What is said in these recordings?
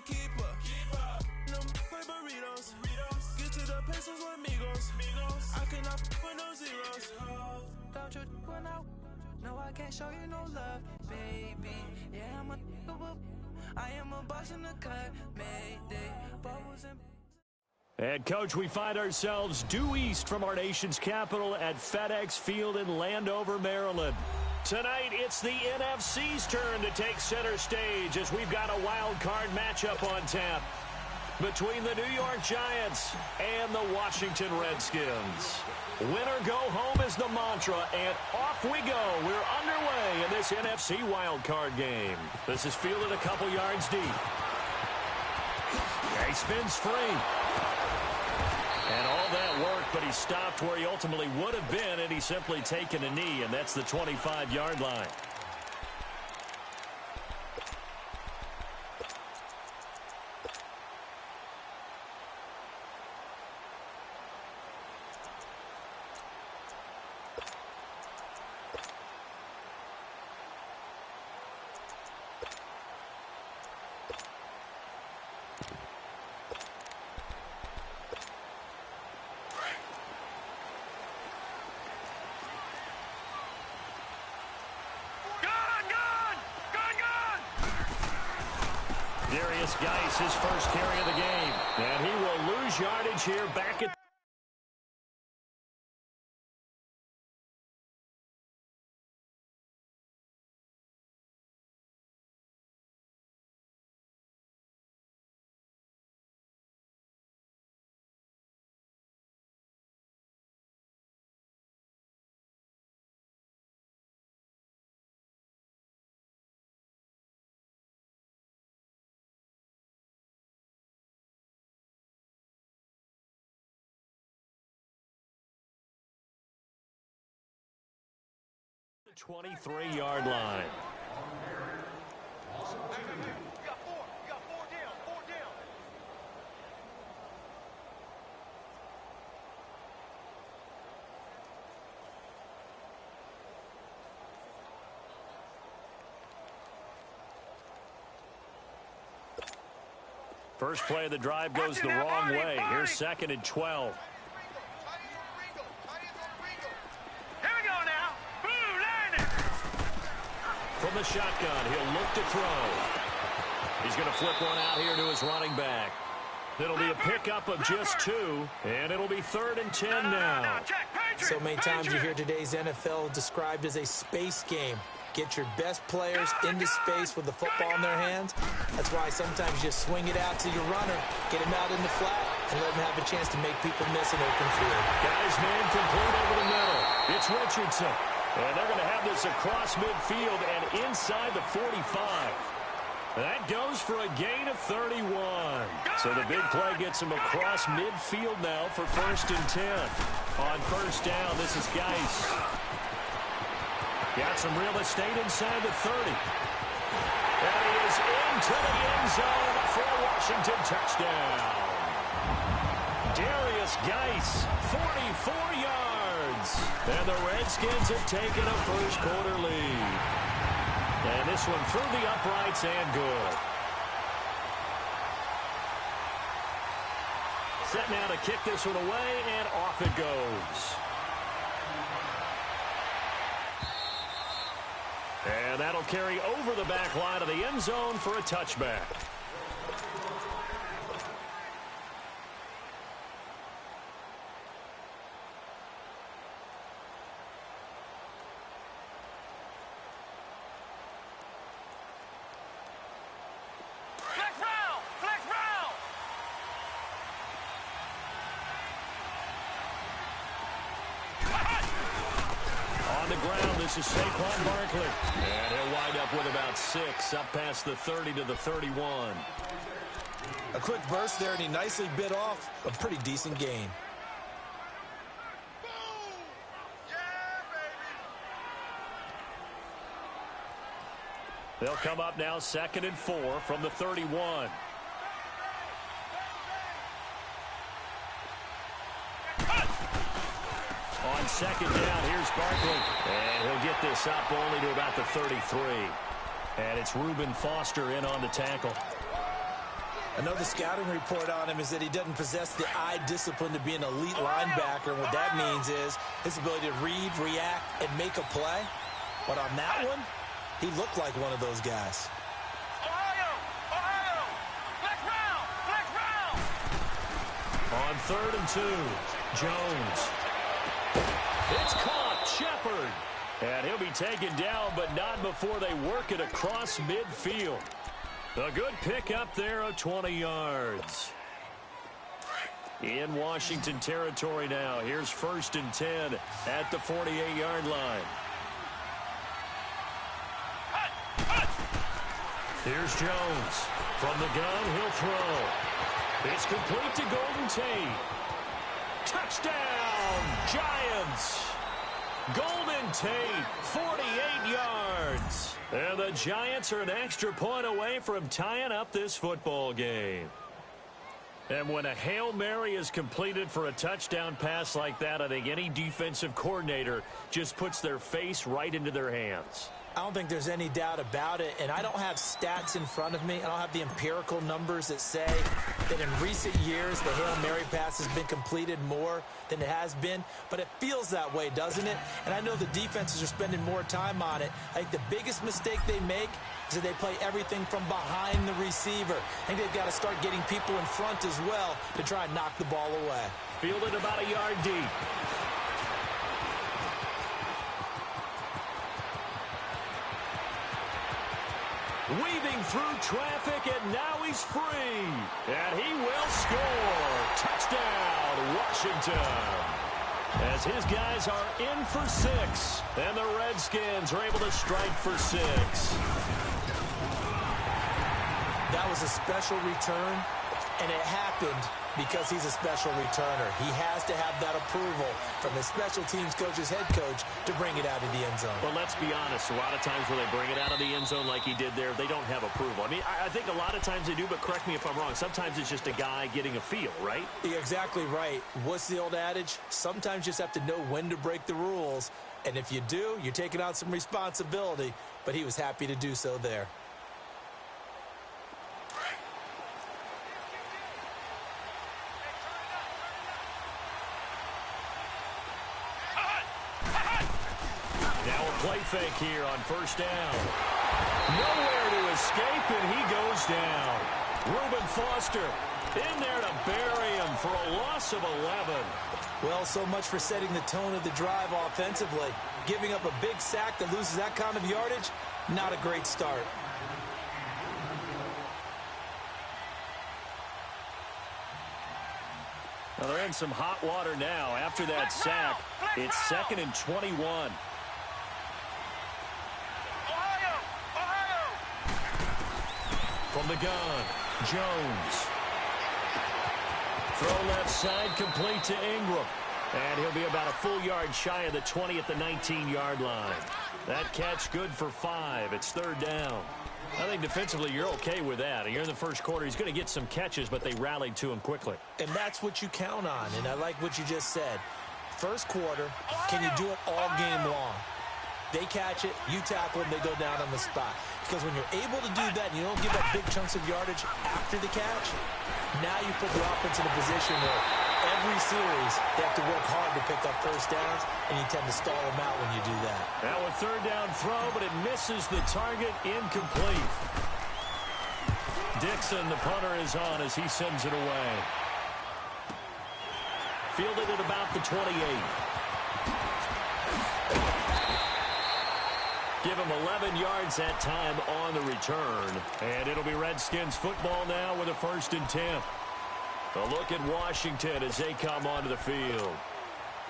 keeper. Them play burritos. Get to the pesos with amigos. I cannot with no zeros. Don't you run out? No, I can't show you no love, baby. Yeah, I am a boss in the cut, Mayday. Bubbles and... And, Coach, we find ourselves due east from our nation's capital at FedEx Field in Landover, Maryland. Tonight, it's the NFC's turn to take center stage as we've got a wild card matchup on tap between the New York Giants and the Washington Redskins. Winner go home is the mantra, and off we go. We're underway in this NFC wild card game. This is fielded a couple yards deep. He spins free. And all that work, but he stopped where he ultimately would have been, and he's simply taken a knee, and that's the 25-yard line. Geis, his first carry of the game. And he will lose yardage here back at... the 23-yard line. First play of the drive goes the wrong way. Here's 2nd and 12. From the shotgun, he'll look to throw. He's going to flip one out here to his running back. It'll be a pickup of just 2, and it'll be 3rd and 10 now. So many times you hear today's NFL described as a space game. Get your best players into space with the football in their hands. That's why sometimes you swing it out to your runner, get him out in the flat, and let him have a chance to make people miss an open field. Guys, man, complete over the middle. It's Richardson. And they're going to have this across midfield and inside the 45. That goes for a gain of 31. So the big play gets him across midfield now for 1st and 10. On 1st down, this is Geis. Got some real estate inside the 30. And he is into the end zone for a Washington touchdown. Darius Geis, 44 yards. And the Redskins have taken a first quarter lead. And this one through the uprights and good. Set now to kick this one away, and off it goes. And that'll carry over the back line of the end zone for a touchback. This is Saquon Barkley. And he'll wind up with about 6, up past the 30 to the 31. A quick burst there, and he nicely bit off a pretty decent gain. They'll come up now 2nd and 4 from the 31. On 2nd down, here's Barkley. And he'll get this up only to about the 33. And it's Reuben Foster in on the tackle. Another scouting report on him is that he doesn't possess the eye discipline to be an elite linebacker. And what that means is his ability to read, react, and make a play. But on that one, he looked like one of those guys. On 3rd and 2, Jones. It's caught, Shepard. And he'll be taken down, but not before they work it across midfield. A good pickup there of 20 yards. In Washington territory now. Here's 1st and 10 at the 48-yard line. Here's Jones. From the gun, he'll throw. It's complete to Golden Tate. Touchdown, Giants. Golden Tate, 48 yards. And the Giants are an extra point away from tying up this football game. And when a Hail Mary is completed for a touchdown pass like that, I think any defensive coordinator just puts their face right into their hands. I don't think there's any doubt about it, and I don't have stats in front of me. I don't have the empirical numbers that say that in recent years the Hail Mary pass has been completed more than it has been, but it feels that way, doesn't it? And I know the defenses are spending more time on it. I think the biggest mistake they make is that they play everything from behind the receiver. I think they've got to start getting people in front as well to try and knock the ball away. Fielded about a yard deep. Weaving through traffic, and now he's free. And he will score. Touchdown, Washington. As his guys are in for 6, and the Redskins are able to strike for 6. That was a special return, and it happened because he's a special returner. He has to have that approval from his special teams coach's head coach to bring it out of the end zone. Well, let's be honest. A lot of times when they bring it out of the end zone like he did there, they don't have approval. I mean, I think a lot of times they do, but correct me if I'm wrong. Sometimes it's just a guy getting a feel, right? You're exactly right. What's the old adage? Sometimes you just have to know when to break the rules. And if you do, you're taking on some responsibility. But he was happy to do so there. Play fake here on 1st down. Nowhere to escape, and he goes down. Reuben Foster in there to bury him for a loss of 11. Well, so much for setting the tone of the drive offensively. Giving up a big sack that loses that kind of yardage, not a great start. Well, they're in some hot water now. After that sack, it's 2nd and 21. From the gun, Jones. Throw left side, complete to Ingram. And he'll be about a full yard shy of the 20 at the 19-yard line. That catch good for 5. It's 3rd down. I think defensively you're okay with that. You're in the first quarter. He's going to get some catches, but they rallied to him quickly. And that's what you count on, and I like what you just said. First quarter, can you do it all game long? They catch it, you tackle them, they go down on the spot. Because when you're able to do that and you don't give up big chunks of yardage after the catch, now you put the offense in a position where every series they have to work hard to pick up first downs, and you tend to stall them out when you do that. Now a 3rd down throw, but it misses the target, incomplete. Dixon, the punter, is on as he sends it away. Fielded at about the 28. Give him 11 yards that time on the return. And it'll be Redskins football now with a 1st and 10. A look at Washington as they come onto the field.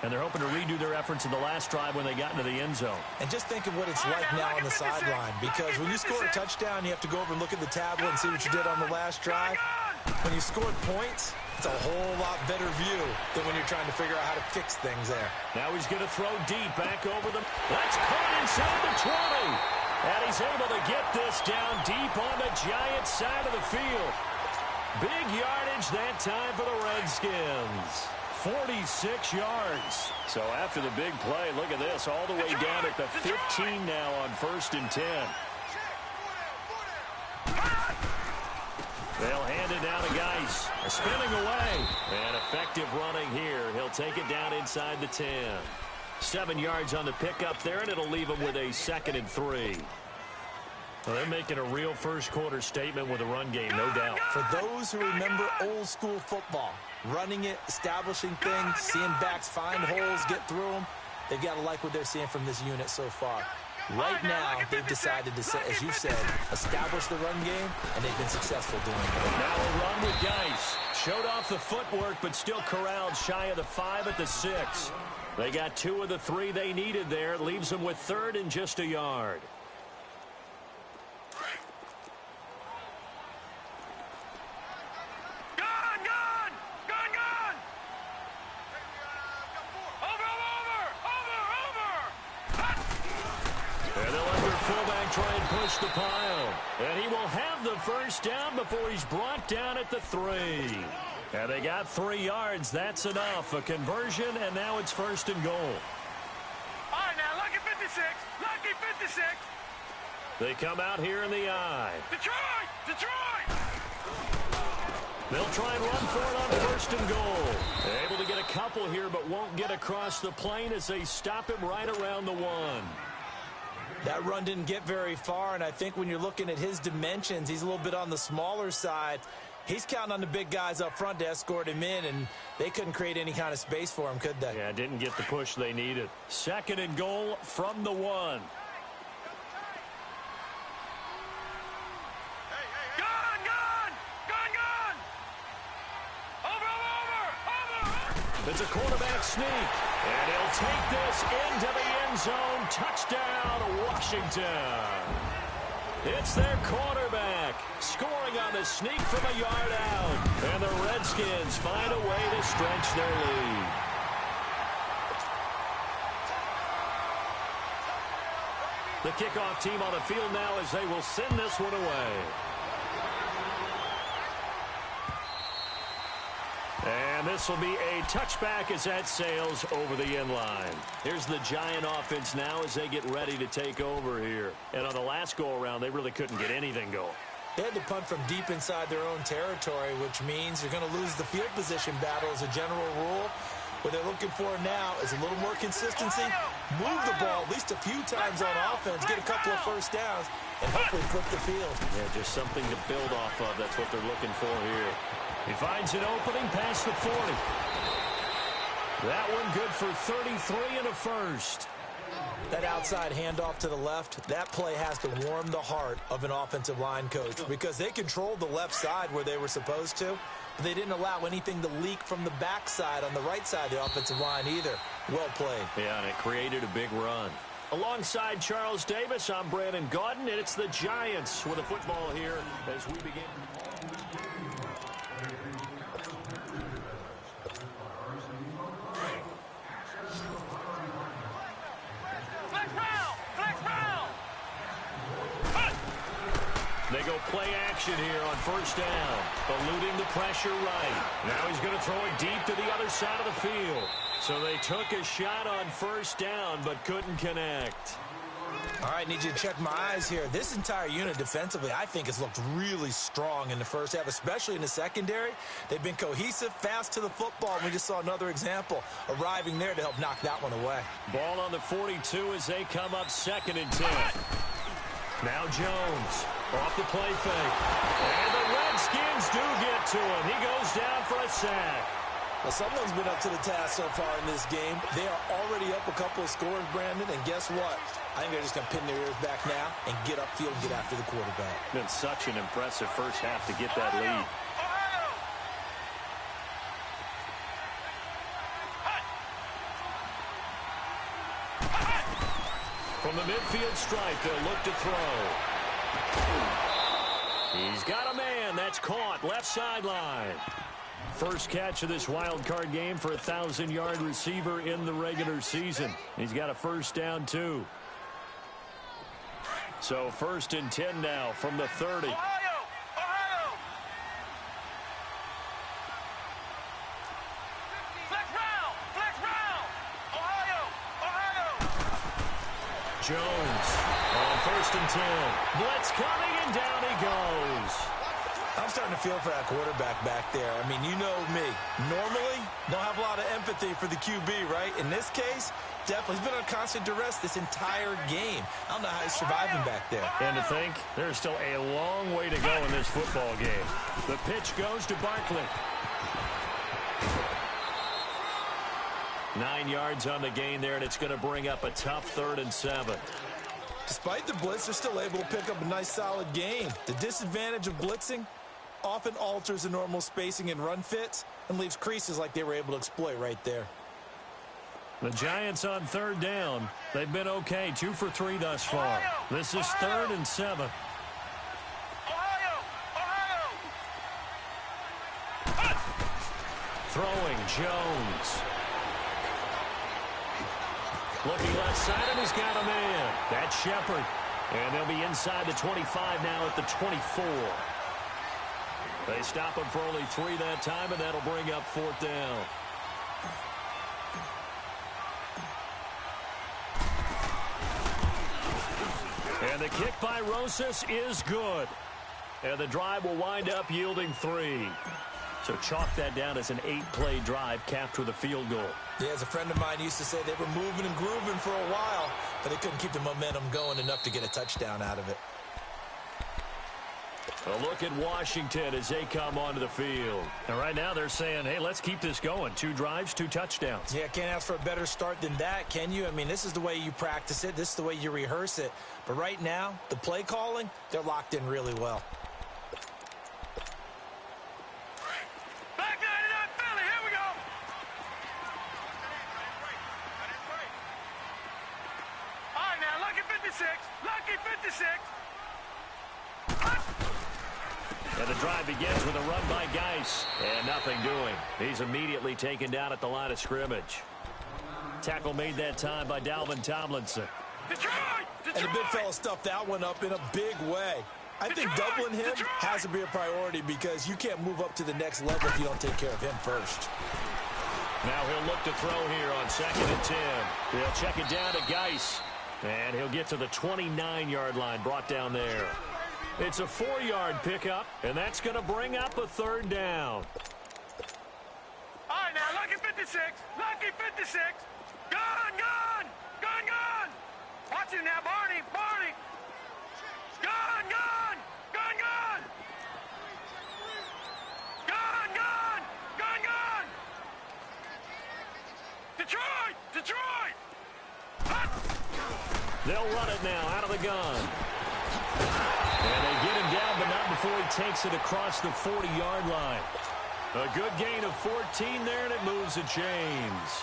And they're hoping to redo their efforts in the last drive when they got into the end zone. And just think of what it's like now on the sideline. Because when you score a touchdown, you have to go over and look at the tablet and see what you did on the last drive. When you scored points, it's a whole lot better view than when you're trying to figure out how to fix things there. Now he's going to throw deep back over them. That's caught inside the 20. And he's able to get this down deep on the Giants side of the field. Big yardage that time for the Redskins. 46 yards. So after the big play, look at this, all the way down at the 15 now on 1st and 10. They'll hand it now to Geis. Spinning away. And effective running here. He'll take it down inside the 10. 7 yards on the pickup there, and it'll leave him with a 2nd and 3. Well, they're making a real first-quarter statement with a run game, no doubt. For those who remember old-school football, running it, establishing things, seeing backs find holes, get through them, they've got to like what they're seeing from this unit so far. Right now, they've decided to, as you said, establish the run game, and they've been successful doing it. Now a run with Geis. Showed off the footwork, but still corralled shy of the 5 at the 6. They got 2 of the 3 they needed there. Leaves them with 3rd and just a yard. Try and push the pile. And he will have the first down before he's brought down at the 3. And they got 3 yards. That's enough. A conversion, and now it's 1st and goal. All right, now, lucky 56. Lucky 56. They come out here in the I. Detroit! Detroit! They'll try and run for it on 1st and goal. Able to get a couple here, but won't get across the plane as they stop him right around the 1. That run didn't get very far, and I think when you're looking at his dimensions, he's a little bit on the smaller side. He's counting on the big guys up front to escort him in, and they couldn't create any kind of space for him, could they? Yeah, didn't get the push they needed. 2nd and goal from the 1. Gun, gun! Gun, gun! Over! It's a quarterback sneak, and he'll take this into the end zone. Touchdown, Washington. It's their quarterback scoring on the sneak from a yard out. And the Redskins find a way to stretch their lead. The kickoff team on the field now as they will send this one away. And this will be a touchback as that sails over the end line. Here's the Giant offense now as they get ready to take over here. And on the last go-around, they really couldn't get anything going. They had to punt from deep inside their own territory, which means you're going to lose the field position battle as a general rule. What they're looking for now is a little more consistency, move the ball at least a few times on offense, get a couple of first downs, and hopefully flip the field. Yeah, just something to build off of. That's what they're looking for here. He finds an opening past the 40. That one good for 33 and a first. That outside handoff to the left, that play has to warm the heart of an offensive line coach because they controlled the left side where they were supposed to, but they didn't allow anything to leak from the backside on the right side of the offensive line either. Well played. Yeah, and it created a big run. Alongside Charles Davis, I'm Brandon Gaudin, and it's the Giants with a football here as we begin. They go play action here on 1st down. Eluding the pressure right. Now he's going to throw it deep to the other side of the field. So they took a shot on 1st down but couldn't connect. All right, need you to check my eyes here. This entire unit defensively, I think, has looked really strong in the first half, especially in the secondary. They've been cohesive, fast to the football. We just saw another example arriving there to help knock that one away. Ball on the 42 as they come up 2nd and 10. Now Jones off the play fake. And the Redskins do get to him. He goes down for a sack. Well, someone's been up to the task so far in this game. They are already up a couple of scores, Brandon, and guess what? I think they're just going to pin their ears back now and get upfield and get after the quarterback. Been such an impressive first half to get that lead. From the midfield stripe, they'll look to throw. He's got a man. That's caught. Left sideline. First catch of this wild card game for a 1,000-yard receiver in the regular season. He's got a first down, too. So 1st and 10 now from the 30. Ohio! Flex round! Ohio! Jones on 1st and 10. Blitz coming, and down he goes. I'm starting to feel for that quarterback back there. I mean, you know me. Normally, don't have a lot of empathy for the QB, right? In this case, definitely. He's been on constant duress this entire game. I don't know how he's surviving back there. And to think, there's still a long way to go in this football game. The pitch goes to Barkley. 9 yards on the gain there, and it's going to bring up a tough 3rd and 7. Despite the blitz, they're still able to pick up a nice, solid gain. The disadvantage of blitzing often alters the normal spacing and run fits and leaves creases like they were able to exploit right there. The Giants on 3rd down. They've been okay, 2 for 3 thus far. This is 3rd and 7. Throwing, Jones. Looking left side, and he's got a man. That's Shepard. And they'll be inside the 25 now at the 24. They stop him for only 3 that time, and that'll bring up 4th down. And the kick by Rosas is good. And the drive will wind up yielding 3. So chalk that down as an 8-play drive capped with a field goal. Yeah, as a friend of mine used to say, they were moving and grooving for a while, but they couldn't keep the momentum going enough to get a touchdown out of it. A look at Washington as they come onto the field. And right now they're saying, hey, let's keep this going. 2 drives, 2 touchdowns. Yeah, can't ask for a better start than that, can you? I mean, this is the way you practice it. This is the way you rehearse it. But right now, the play calling, they're locked in really well. Back 99 Philly, here we go. All right, now, lucky 56. Lucky 56. And the drive begins with a run by Geis. And nothing doing. He's immediately taken down at the line of scrimmage. Tackle made that time by Dalvin Tomlinson. Detroit! And the big fella stuffed that one up in a big way. I think doubling him has to be a priority because you can't move up to the next level if you don't take care of him first. Now he'll look to throw here on 2nd and 10. He'll check it down to Geis. And he'll get to the 29-yard line, brought down there. It's a 4-yard pickup, and that's going to bring up a 3rd down. All right, now, lucky 56. Lucky 56. Gun, gun. Gun, gun. Watch it now, Barney. Barney. Gun, gun. Gun, gun. Gun, gun. Gun, gun. Detroit. Detroit. They'll run it now out of the gun. And they get him down, but not before he takes it across the 40-yard line. A good gain of 14 there, and it moves the chains.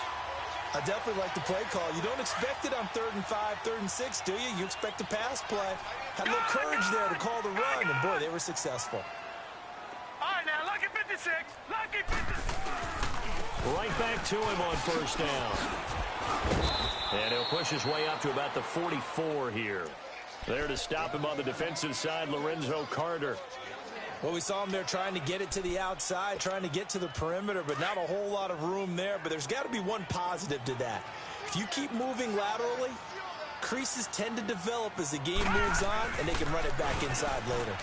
I definitely like the play call. You don't expect it on 3rd and 5, 3rd and 6, do you? You expect a pass play. Had a little courage there to call the run, and boy, they were successful. All right, now, lucky 56. Lucky 56. Right back to him on 1st down. And he'll push his way up to about the 44 here. There to stop him on the defensive side, Lorenzo Carter. Well, we saw him there trying to get it to the outside, trying to get to the perimeter, but not a whole lot of room there. But there's got to be one positive to that. If you keep moving laterally, creases tend to develop as the game moves on, and they can run it back inside later.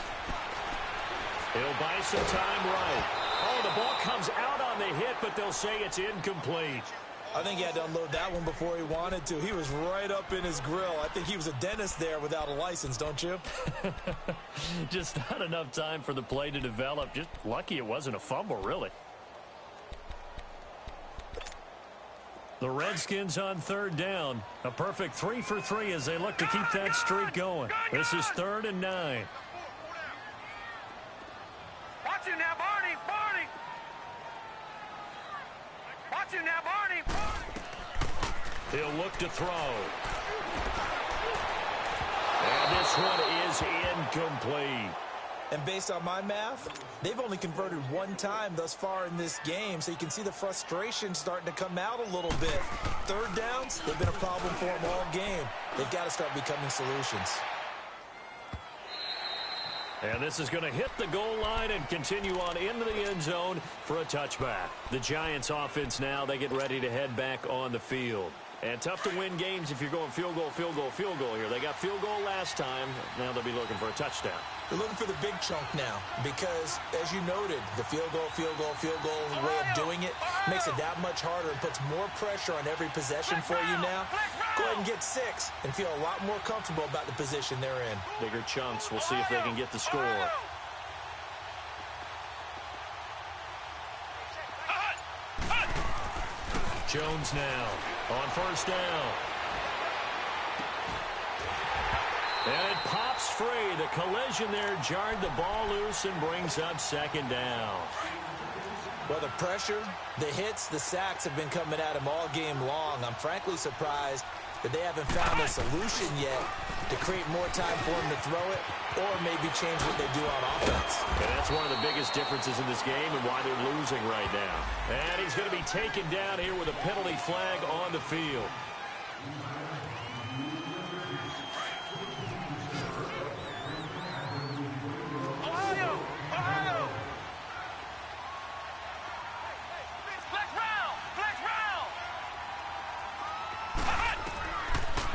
He'll buy some time right. Oh, the ball comes out on the hit, but they'll say it's incomplete. I think he had to unload that one before he wanted to. He was right up in his grill. I think he was a dentist there without a license, don't you? Just not enough time for the play to develop. Just lucky it wasn't a fumble, really. The Redskins on 3rd down. A perfect 3 for 3 as they look to keep that streak going. This is 3rd and 9. Watch it now, Barney. Barney. Watch it now, Barney. He'll look to throw. And this one is incomplete. And based on my math, they've only converted 1 time thus far in this game, so you can see the frustration starting to come out a little bit. 3rd downs, they've been a problem for them all game. They've got to start becoming solutions. And this is going to hit the goal line and continue on into the end zone for a touchback. The Giants offense now, they get ready to head back on the field. And tough to win games if you're going field goal, field goal, field goal here. They got field goal last time. Now they'll be looking for a touchdown. They're looking for the big chunk now because, as you noted, the field goal way of doing it makes it that much harder and puts more pressure on every possession for you now. Go ahead and get 6 and feel a lot more comfortable about the position they're in. Bigger chunks. We'll see if they can get the score. Jones now on first down. And it pops free. The collision there jarred the ball loose and brings up second down. Well, the pressure, the hits, the sacks have been coming at him all game long. I'm frankly surprised that they haven't found a solution yet to create more time for him to throw it or maybe change what they do on offense. And that's one of the biggest differences in this game and why they're losing right now. And he's going to be taken down here with a penalty flag on the field.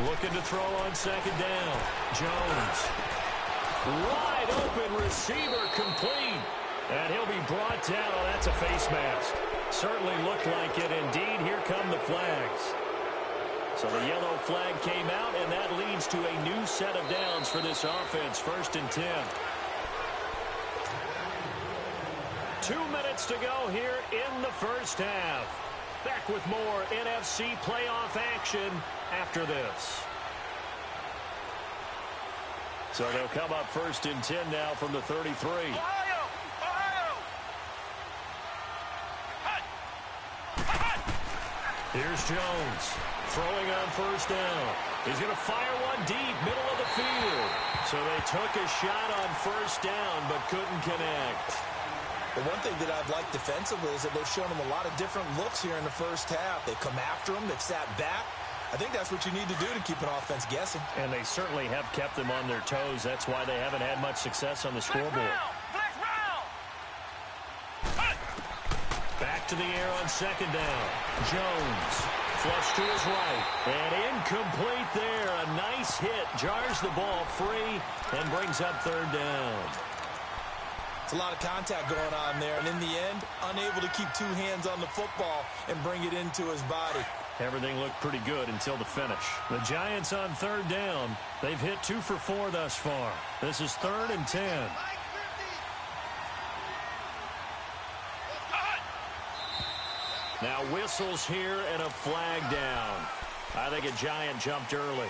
Looking to throw on second down. Jones. Wide open receiver complete. And he'll be brought down. Oh, that's a face mask. Certainly looked like it. Indeed, here come the flags. So the yellow flag came out, and that leads to a new set of downs for this offense. 1st and 10. 2 minutes to go here in the first half. Back with more NFC playoff action after this. So they'll come up 1st and 10 now from the 33. Here's Jones throwing on first down. He's going to fire one deep, middle of the field. So they took a shot on first down but couldn't connect. The one thing that I've liked defensively is that they've shown them a lot of different looks here in the first half. They've come after them. They've sat back. I think that's what you need to do to keep an offense guessing. And they certainly have kept them on their toes. That's why they haven't had much success on the scoreboard. Back to the air on second down. Jones flush to his right. And incomplete there. A nice hit. Jars the ball free and brings up 3rd down. It's a lot of contact going on there, and in the end, unable to keep 2 hands on the football and bring it into his body. Everything looked pretty good until the finish. The Giants on 3rd down. They've hit 2 for 4 thus far. This is 3rd and 10. Now whistles here and a flag down. I think a Giant jumped early.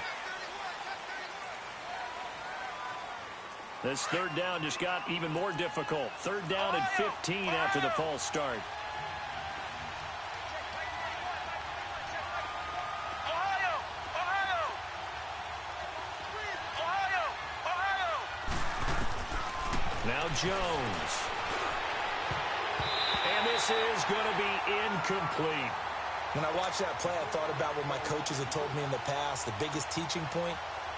This 3rd down just got even more difficult. 3rd down and 15 after the false start. Now Jones. And this is going to be incomplete. When I watched that play, I thought about what my coaches had told me in the past. The biggest teaching point,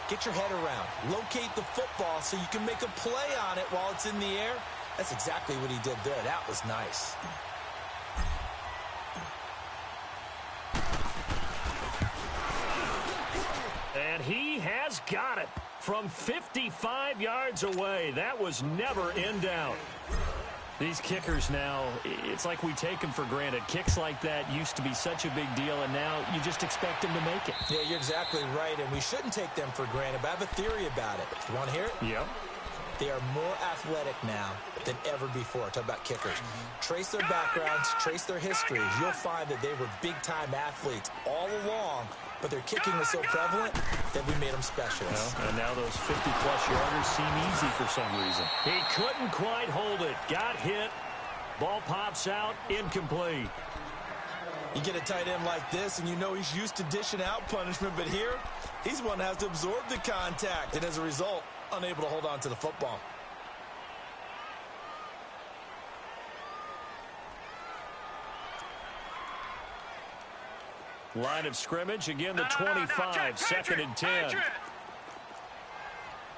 get your head around. Locate the football so you can make a play on it while it's in the air. That's exactly what he did there. That was nice. And he has got it from 55 yards away. That was never in doubt. These kickers now, it's like we take them for granted. Kicks like that used to be such a big deal, and now you just expect them to make it. Yeah, you're exactly right, and we shouldn't take them for granted, but I have a theory about it. You want to hear it? Yep. They are more athletic now than ever before. Talk about kickers. Trace their backgrounds, trace their histories. You'll find that they were big-time athletes all along, but their kicking was so prevalent that we made them specialists. Well, and now those 50-plus yarders seem easy for some reason. He couldn't quite hold it. Got hit. Ball pops out. Incomplete. You get a tight end like this, and you know he's used to dishing out punishment, but here, he's one that has to absorb the contact, and as a result, unable to hold on to the football. Line of scrimmage, again the 25, 2nd and 10.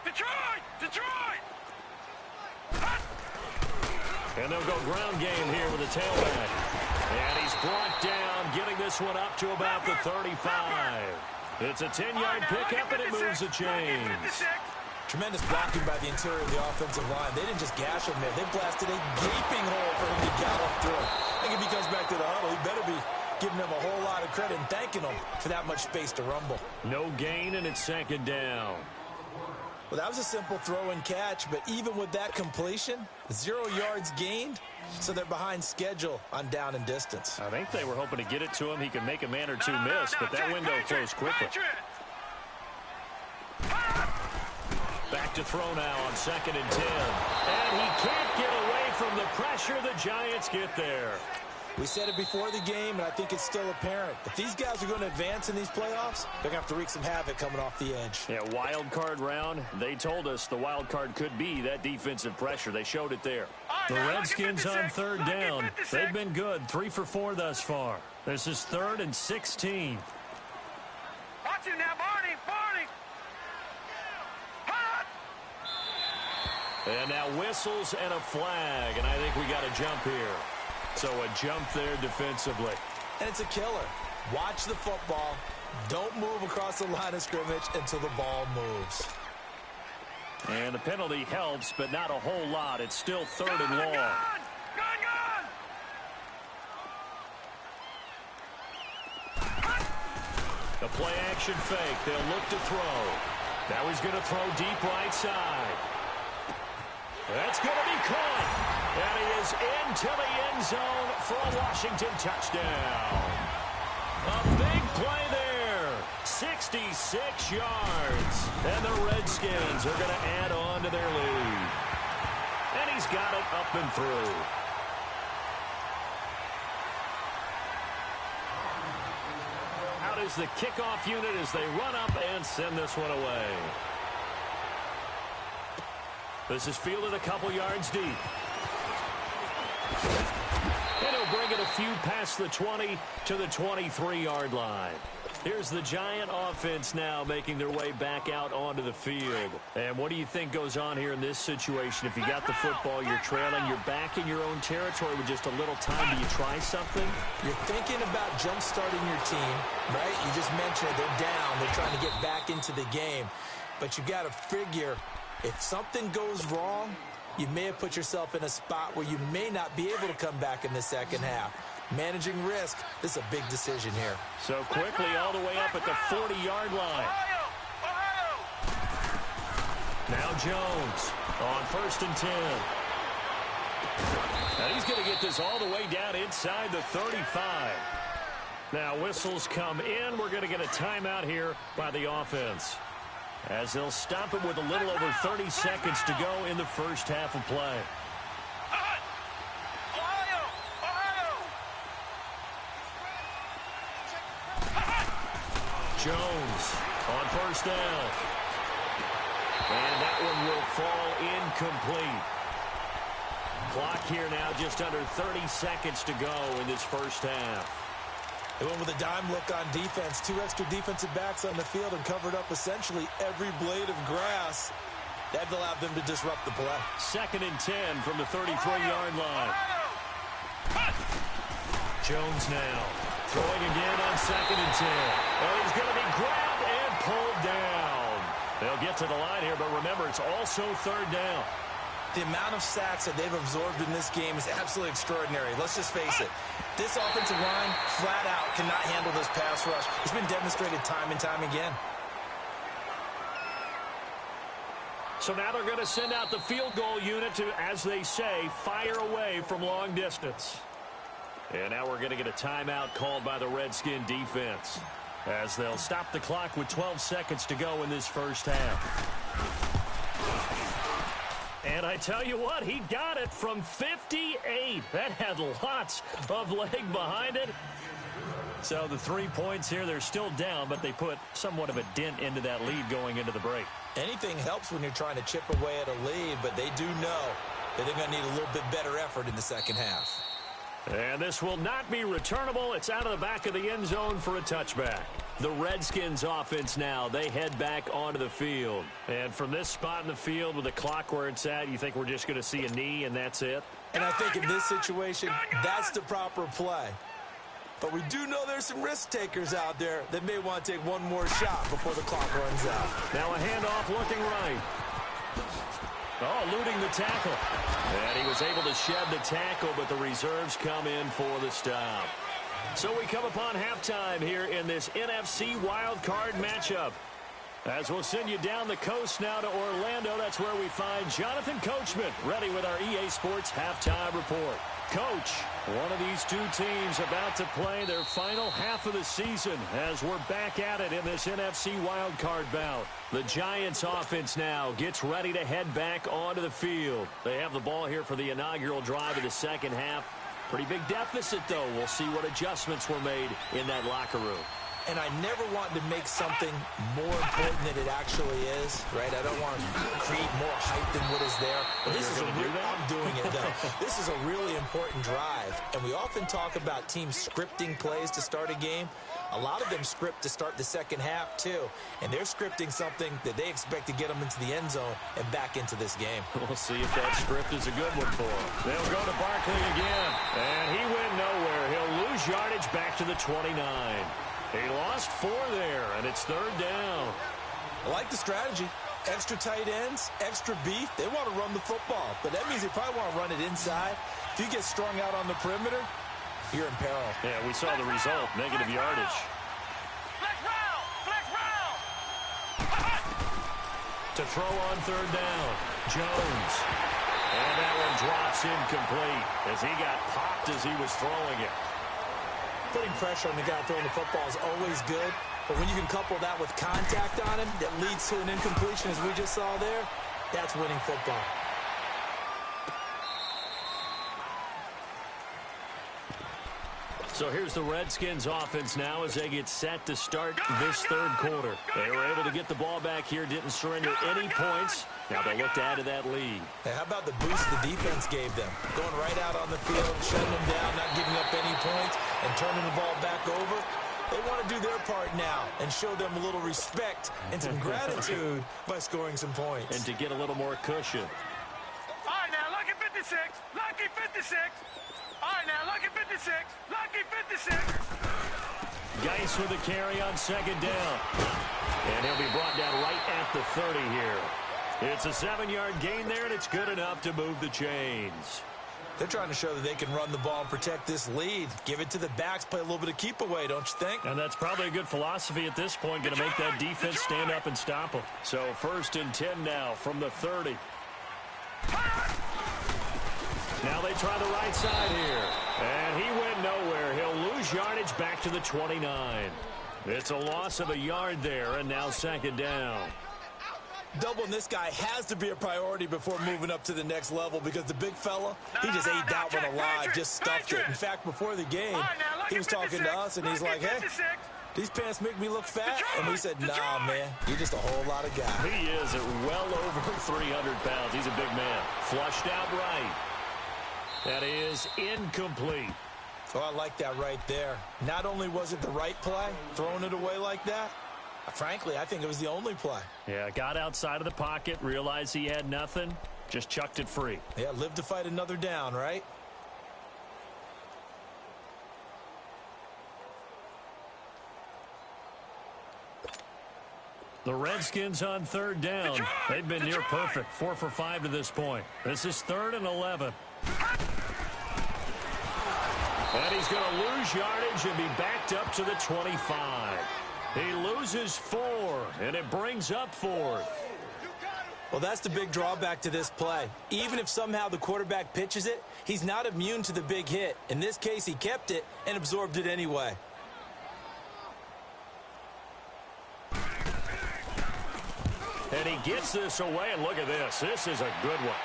Detroit! And they'll go ground game here with a tailback. And he's brought down, getting this one up to about the 35. It's a 10-yard pickup, and it moves the chains. Tremendous blocking by the interior of the offensive line. They didn't just gash him there. They blasted a gaping hole for him to gallop through. I think if he comes back to the huddle, he better be giving them a whole lot of credit and thanking them for that much space to rumble. No gain, and it's second down. Well, that was a simple throw and catch, but even with that completion, 0 yards gained, so they're behind schedule on down and distance. I think they were hoping to get it to him. He could make a man or two miss, but that window closed quickly. Back to throw now on 2nd and 10. And he can't get away from the pressure. The Giants get there. We said it before the game, and I think it's still apparent. If these guys are going to advance in these playoffs, they're going to have to wreak some havoc coming off the edge. Yeah, wild card round. They told us the wild card could be that defensive pressure. They showed it there. The Redskins on 3rd down. They've been good. 3 for 4 thus far. This is 3rd and 16. Watch him now, Barney. Barney. And now whistles and a flag, and I think we got a jump here. So a jump there defensively. And it's a killer. Watch the football. Don't move across the line of scrimmage until the ball moves. And the penalty helps, but not a whole lot. It's still 3rd and long. Gone! The play action fake. They'll look to throw. Now he's going to throw deep right side. That's going to be caught. And he is into the end zone for a Washington touchdown. A big play there. 66 yards. And the Redskins are going to add on to their lead. And he's got it up and through. Out is the kickoff unit as they run up and send this one away. This is fielded a couple yards deep. And he'll bring it a few past the 20 to the 23-yard line. Here's the Giant offense now making their way back out onto the field. And what do you think goes on here in this situation? If you got the football, you're trailing, you're back in your own territory with just a little time. Do you try something? You're thinking about jump-starting your team, right? You just mentioned it. They're down. They're trying to get back into the game. But you got to figure, if something goes wrong, you may have put yourself in a spot where you may not be able to come back in the second half. Managing risk, this is a big decision here. So quickly all the way up at the 40-yard line. Now Jones on 1st and 10. And he's going to get this all the way down inside the 35. Now whistles come in. We're going to get a timeout here by the offense, as they'll stop it with a little over 30 seconds to go in the first half of play. Jones on 1st down. And that one will fall incomplete. Clock here now just under 30 seconds to go in this first half. They went with a dime look on defense. 2 extra defensive backs on the field and covered up essentially every blade of grass. That allowed them to disrupt the play. 2nd and 10 from the 33-yard line. Jones now throwing again on 2nd and 10. And he's going to be grabbed and pulled down. They'll get to the line here, but remember, it's also 3rd down. The amount of sacks that they've absorbed in this game is absolutely extraordinary. Let's just face it. This offensive line, flat out, cannot handle this pass rush. It's been demonstrated time and time again. So now they're going to send out the field goal unit to, as they say, fire away from long distance. And now we're going to get a timeout called by the Redskin defense, as they'll stop the clock with 12 seconds to go in this first half. And I tell you what, he got it from 58. That had lots of leg behind it. So the 3 points here, they're still down, but they put somewhat of a dent into that lead going into the break. Anything helps when you're trying to chip away at a lead, but they do know that they're going to need a little bit better effort in the second half. And this will not be returnable. It's out of the back of the end zone for a touchback. The Redskins offense now, they head back onto the field. And from this spot in the field with the clock where it's at, you think we're just going to see a knee and that's it? And I think in this situation, that's the proper play. But we do know there's some risk takers out there that may want to take one more shot before the clock runs out. Now a handoff looking right. Oh, eluding the tackle. And he was able to shed the tackle, but the reserves come in for the stop. So we come upon halftime here in this NFC wildcard matchup. As we'll send you down the coast now to Orlando, that's where we find Jonathan Coachman ready with our EA Sports halftime report. Coach, one of these two teams about to play their final half of the season as we're back at it in this NFC wildcard bout. The Giants offense now gets ready to head back onto the field. They have the ball here for the inaugural drive of the second half. Pretty big deficit, though. We'll see what adjustments were made in that locker room. And I never want to make something more important than it actually is, right? I don't want to create more hype than what is there. But this is I'm doing it, though. This is a really important drive. And we often talk about teams scripting plays to start a game. A lot of them script to start the second half, too. And they're scripting something that they expect to get them into the end zone and back into this game. We'll see if that script is a good one for them. They'll go to Barkley again. And he went nowhere. He'll lose yardage back to the 29. He lost 4 there, and it's third down. I like the strategy. Extra tight ends, extra beef. They want to run the football, but that means they probably want to run it inside. If you get strung out on the perimeter, you're in peril. Yeah, we saw the result, negative yardage. Flex round! Flex round! To throw on third down, Jones. And that one drops incomplete as he got popped as he was throwing it. Putting pressure on the guy throwing the football is always good, but when you can couple that with contact on him that leads to an incompletion, as we just saw there, that's winning football. So here's the Redskins offense now as they get set to start this third quarter. They were able to get the ball back here, didn't surrender any points. Now they look to add to that lead. Hey, how about the boost the defense gave them? Going right out on the field, shutting them down, not giving up any points, and turning the ball back over. They want to do their part now and show them a little respect and some gratitude by scoring some points. And to get a little more cushion. All right, now, lucky 56. Lucky 56. All right, now, lucky 56. Lucky 56. Geis with the carry on second down. And he'll be brought down right at the 30 here. It's a 7-yard gain there, and it's good enough to move the chains. They're trying to show that they can run the ball and protect this lead. Give it to the backs, play a little bit of keep away, don't you think? And that's probably a good philosophy at this point, going to make that defense stand up and stop them. So 1st and 10 now from the 30. Now they try the right side here. And he went nowhere. He'll lose yardage back to the 29. It's a loss of a yard there, and now second down. Doubling this guy has to be a priority before moving up to the next level because the big fella, he just ate that one alive, just stuffed it. In fact, before the game, he was talking to us, and he's like, hey, these pants make me look fat. And we said, nah, man, you're just a whole lot of guy. He is at well over 300 pounds. He's a big man. Flushed out right. That is incomplete. So I like that right there. Not only was it the right play, throwing it away like that, frankly, I think it was the only play. Yeah, got outside of the pocket, realized he had nothing, just chucked it free. Yeah, live to fight another down, right? The Redskins on third down. They've been near perfect, 4 for 5 to this point. This is 3rd and 11. And he's going to lose yardage and be backed up to the 25. He loses 4, and it brings up 4th. Well, that's the big drawback to this play. Even if somehow the quarterback pitches it, he's not immune to the big hit. In this case, he kept it and absorbed it anyway. And he gets this away, and look at this. This is a good one.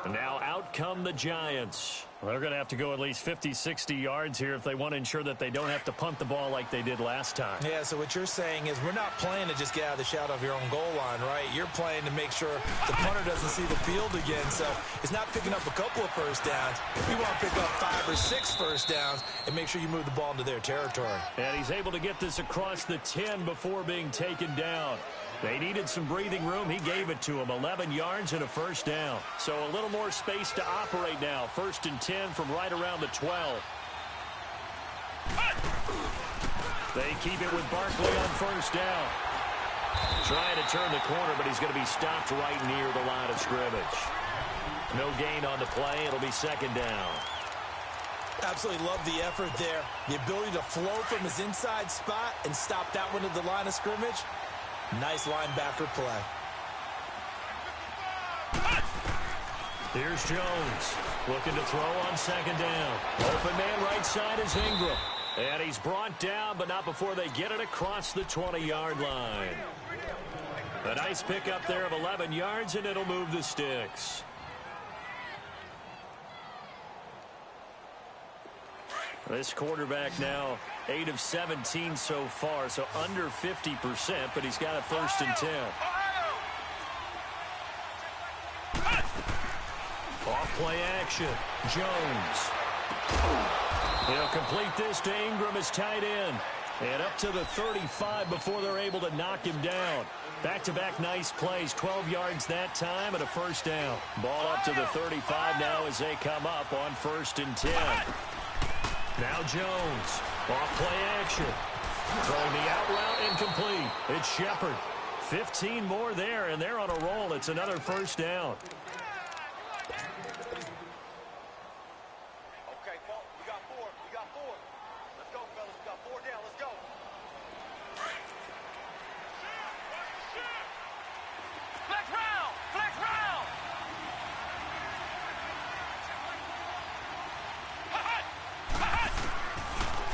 And now out come the Giants. They're going to have to go at least 50, 60 yards here if they want to ensure that they don't have to punt the ball like they did last time. Yeah, so what you're saying is we're not playing to just get out of the shadow of your own goal line, right? You're playing to make sure the punter doesn't see the field again. So it's not picking up a couple of first downs. You want to pick up 5 or 6 first downs and make sure you move the ball into their territory. And he's able to get this across the 10 before being taken down. They needed some breathing room. He gave it to them. 11 yards and a first down. So a little more space to operate now. 1st and 10 from right around the 12. They keep it with Barkley on first down. Trying to turn the corner, but he's going to be stopped right near the line of scrimmage. No gain on the play. It'll be 2nd down. Absolutely love the effort there. The ability to flow from his inside spot and stop that one at the line of scrimmage. Nice linebacker play. Here's Jones looking to throw on 2nd down. Open man right side is Ingram. And he's brought down, but not before they get it across the 20-yard line. A nice pickup there of 11 yards, and it'll move the sticks. This quarterback now 8 of 17 so far, so under 50%, but he's got a 1st and 10. Off play action. Jones. He'll complete this to Ingram as tight end. And up to the 35 before they're able to knock him down. Back-to-back nice plays. 12 yards that time and a first down. Ball up to the 35 now as they come up on 1st and 10. Now Jones. Off play action. Throwing the out route incomplete. It's Shepard. 15 more there, and they're on a roll. It's another first down.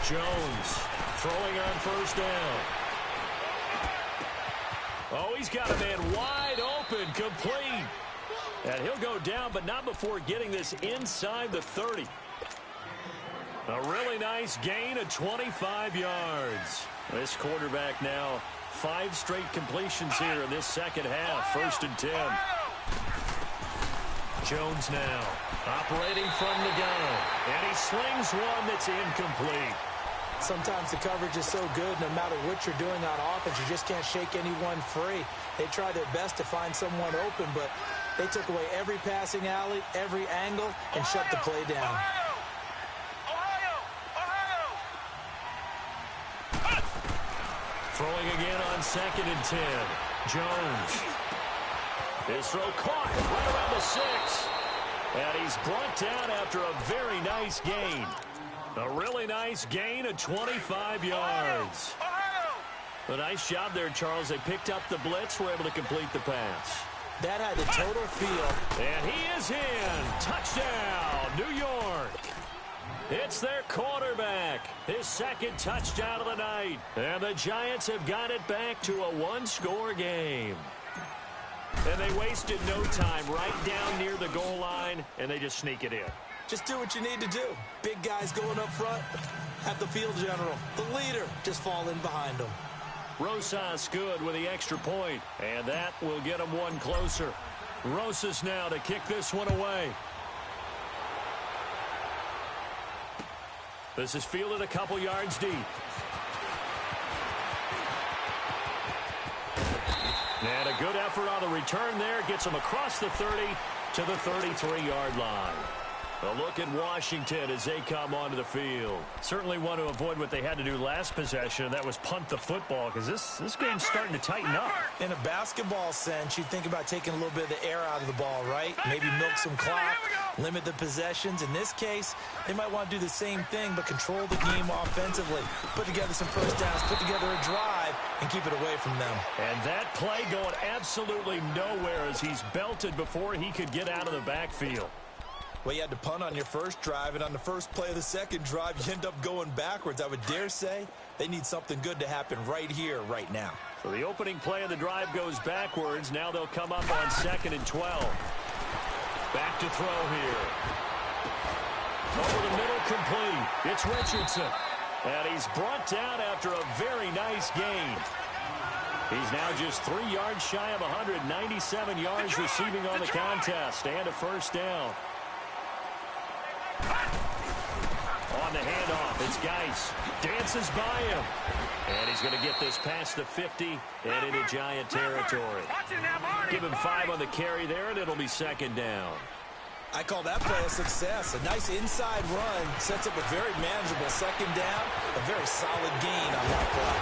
Jones throwing on first down. Oh, he's got a man wide open, complete. And he'll go down, but not before getting this inside the 30. A really nice gain of 25 yards. This quarterback now 5 straight completions here in this second half. 1st and 10. Jones now operating from the gun. And he slings one that's incomplete. Sometimes the coverage is so good, no matter what you're doing on offense, you just can't shake anyone free. They try their best to find someone open, but they took away every passing alley, every angle, and shut the play down. Throwing again on 2nd and 10. Jones. His throw caught right around the 6. And he's brought down after a very nice gain. A really nice gain of 25 yards. A nice job there, Charles. They picked up the blitz, were able to complete the pass. That had the total feel. And he is in. Touchdown, New York. It's their quarterback. His 2nd touchdown of the night. And the Giants have got it back to a 1-score game. And they wasted no time right down near the goal line, and they just sneak it in. Just do what you need to do. Big guys going up front. Have the field general, the leader, just fall in behind them. Rosas good with the extra point, and that will get them one closer. Rosas now to kick this one away. This is fielded a couple yards deep. And a good effort on the return there. Gets them across the 30 to the 33-yard line. A look at Washington as they come onto the field. Certainly want to avoid what they had to do last possession, and that was punt the football, because this game's starting to tighten up. In a basketball sense, you think about taking a little bit of the air out of the ball, right? Maybe milk some clock, limit the possessions. In this case, they might want to do the same thing, but control the game offensively. Put together some first downs, put together a drive, and keep it away from them. And that play going absolutely nowhere as he's belted before he could get out of the backfield. Well, you had to punt on your first drive, and on the first play of the second drive, you end up going backwards. I would dare say they need something good to happen right here, right now. So the opening play of the drive goes backwards. Now they'll come up on 2nd and 12. Back to throw here. Over the middle, complete. It's Richardson. And he's brought down after a very nice gain. He's now just 3 yards shy of 197 yards receiving on the contest, and a first down. On the handoff, It's Geis. Dances by him. And he's going to get this past the 50 and into Giant territory. Give him 5 on the carry there, and it'll be second down. I call that play a success. A nice inside run sets up a very manageable second down, a very solid gain on that play.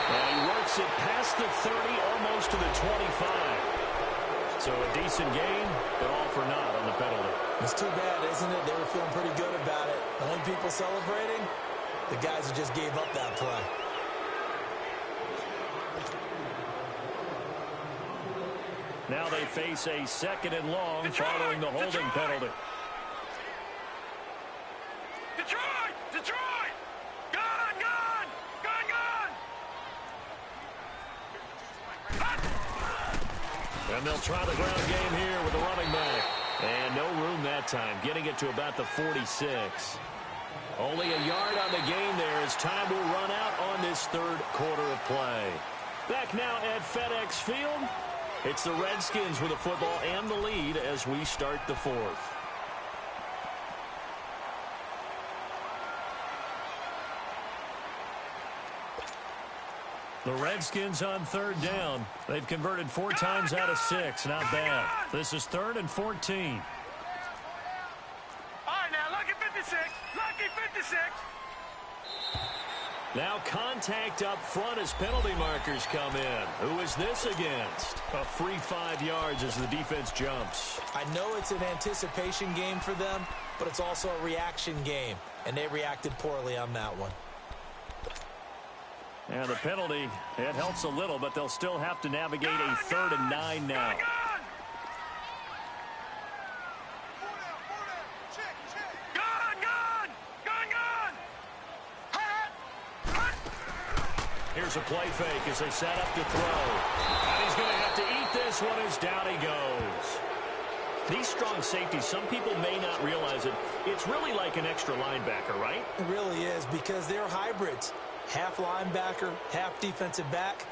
And he works it past the 30, almost to the 25. So a decent gain, but all for naught on the penalty. It's too bad, isn't it? They were feeling pretty good about it. The only people celebrating, the guys who just gave up that play. Now they face a second and long following the holding penalty. Detroit! Detroit! Gun! Gun! Gun! Gun! And they'll try the ground game here with the running back. And no room that time, getting it to about the 46. Only a yard on the gain there as time will run out on this third quarter of play. Back now at FedEx Field. It's the Redskins with the football and the lead as we start the fourth. The Redskins on third down. They've converted 4 times out of 6. Not bad. This is 3rd and 14. All right, now, lucky 56. Lucky 56. Now contact up front as penalty markers come in. Who is this against? A free 5 yards as the defense jumps. I know it's an anticipation game for them, but it's also a reaction game, and they reacted poorly on that one. And the penalty, it helps a little, but they'll still have to navigate a 3rd and 9 now. Here's a play fake as they set up to throw. And he's going to have to eat this one as down he goes. These strong safeties, some people may not realize it. It's really like an extra linebacker, right? It really is, because they're hybrids. Half linebacker, half defensive back.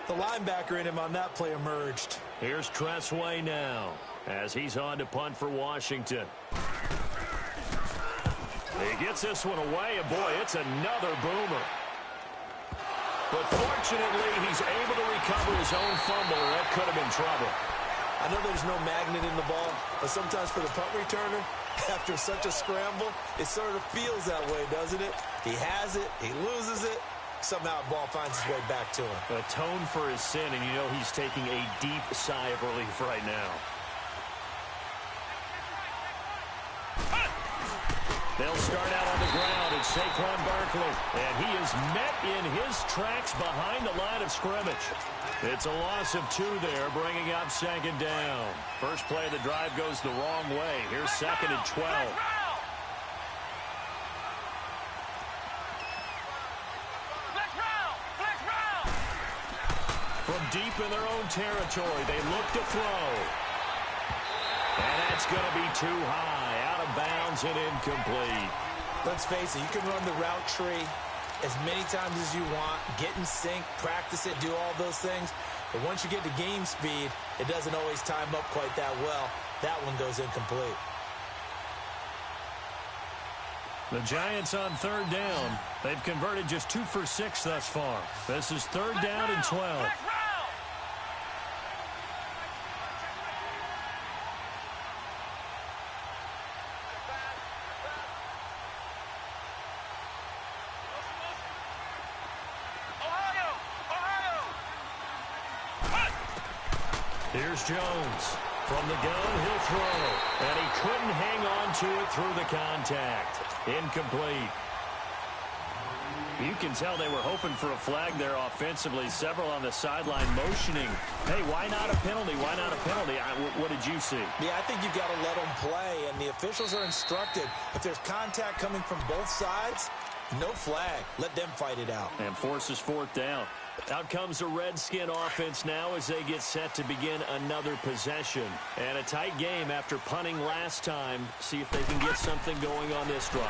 The linebacker in him on that play emerged. Here's Tressway now as he's on to punt for Washington. He gets this one away, and boy, it's another boomer. But fortunately, he's able to recover his own fumble, or that could have been trouble. I know there's no magnet in the ball, but sometimes for the punt returner, after such a scramble, it sort of feels that way, doesn't it? He has it, he loses it, somehow the ball finds its way back to him. Atone for his sin, and you know he's taking a deep sigh of relief right now. They'll start out on the ground. It's Saquon Barkley, and he is met in his tracks behind the line of scrimmage. It's a loss of 2 there, bringing up second down. First play of the drive goes the wrong way. Here's 2nd and 12. From deep in their own territory, they look to throw. And that's going to be too high. Out of bounds and incomplete. Let's face it, you can run the route tree as many times as you want, get in sync, practice it, do all those things. But once you get to game speed, it doesn't always time up quite that well. That one goes incomplete. The Giants on third down. They've converted just 2 for 6 thus far. This is 3rd down and 12. Here's Jones. From the gun, he'll throw. And he couldn't hang on to it through the contact. Incomplete. You can tell they were hoping for a flag there offensively. Several on the sideline motioning. Hey, why not a penalty? Why not a penalty? What did you see? Yeah, I think you've got to let them play, and the officials are instructed. If there's contact coming from both sides, no flag. Let them fight it out. And forces 4th down. Out comes the Redskin offense now as they get set to begin another possession. And a tight game after punting last time. See if they can get something going on this drive.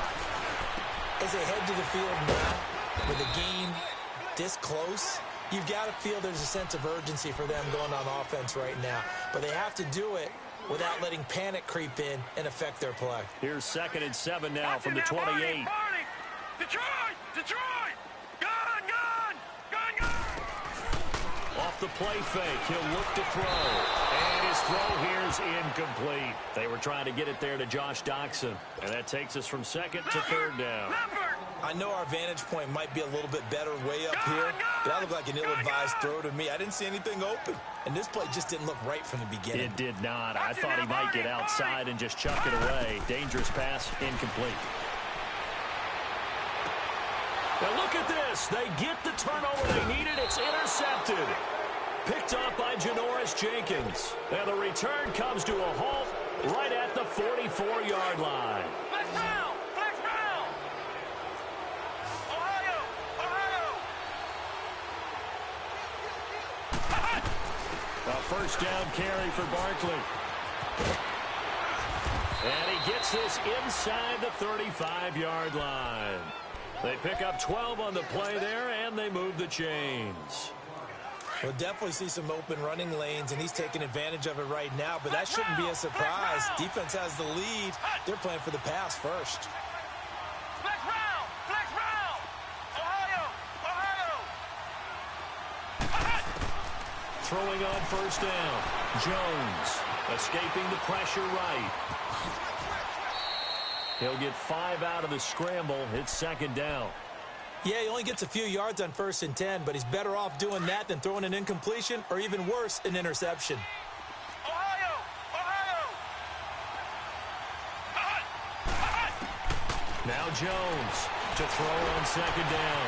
As they head to the field now, with a game this close, you've got to feel there's a sense of urgency for them going on offense right now. But they have to do it without letting panic creep in and affect their play. Here's 2nd and 7 now from the 28. Detroit! Detroit! Gun, gun! Gun, gun! Off the play fake, he'll look to throw. And his throw here is incomplete. They were trying to get it there to Josh Doxson. And that takes us from second to third down. I know our vantage point might be a little bit better way up here, but that looked like an ill-advised throw to me. I didn't see anything open. And this play just didn't look right from the beginning. It did not. I thought he might get outside and just chuck it away. Dangerous pass, incomplete. Now look at this. They get the turnover they needed. It's intercepted. Picked off by Janoris Jenkins. And the return comes to a halt right at the 44-yard line. Flex down! Flex down! Ohio! Ohio! A first down carry for Barkley. And he gets this inside the 35-yard line. They pick up 12 on the play there, and they move the chains. We'll definitely see some open running lanes, and he's taking advantage of it right now, but that shouldn't be a surprise. Defense has the lead. They're playing for the pass first. Flex round! Flex round! Ohio! Ohio! Throwing on first down. Jones escaping the pressure right. He'll get 5 out of the scramble. It's second down. Yeah, he only gets a few yards on 1st and 10, but he's better off doing that than throwing an incompletion or even worse, an interception. Ohio! Ohio! Now Jones to throw on second down.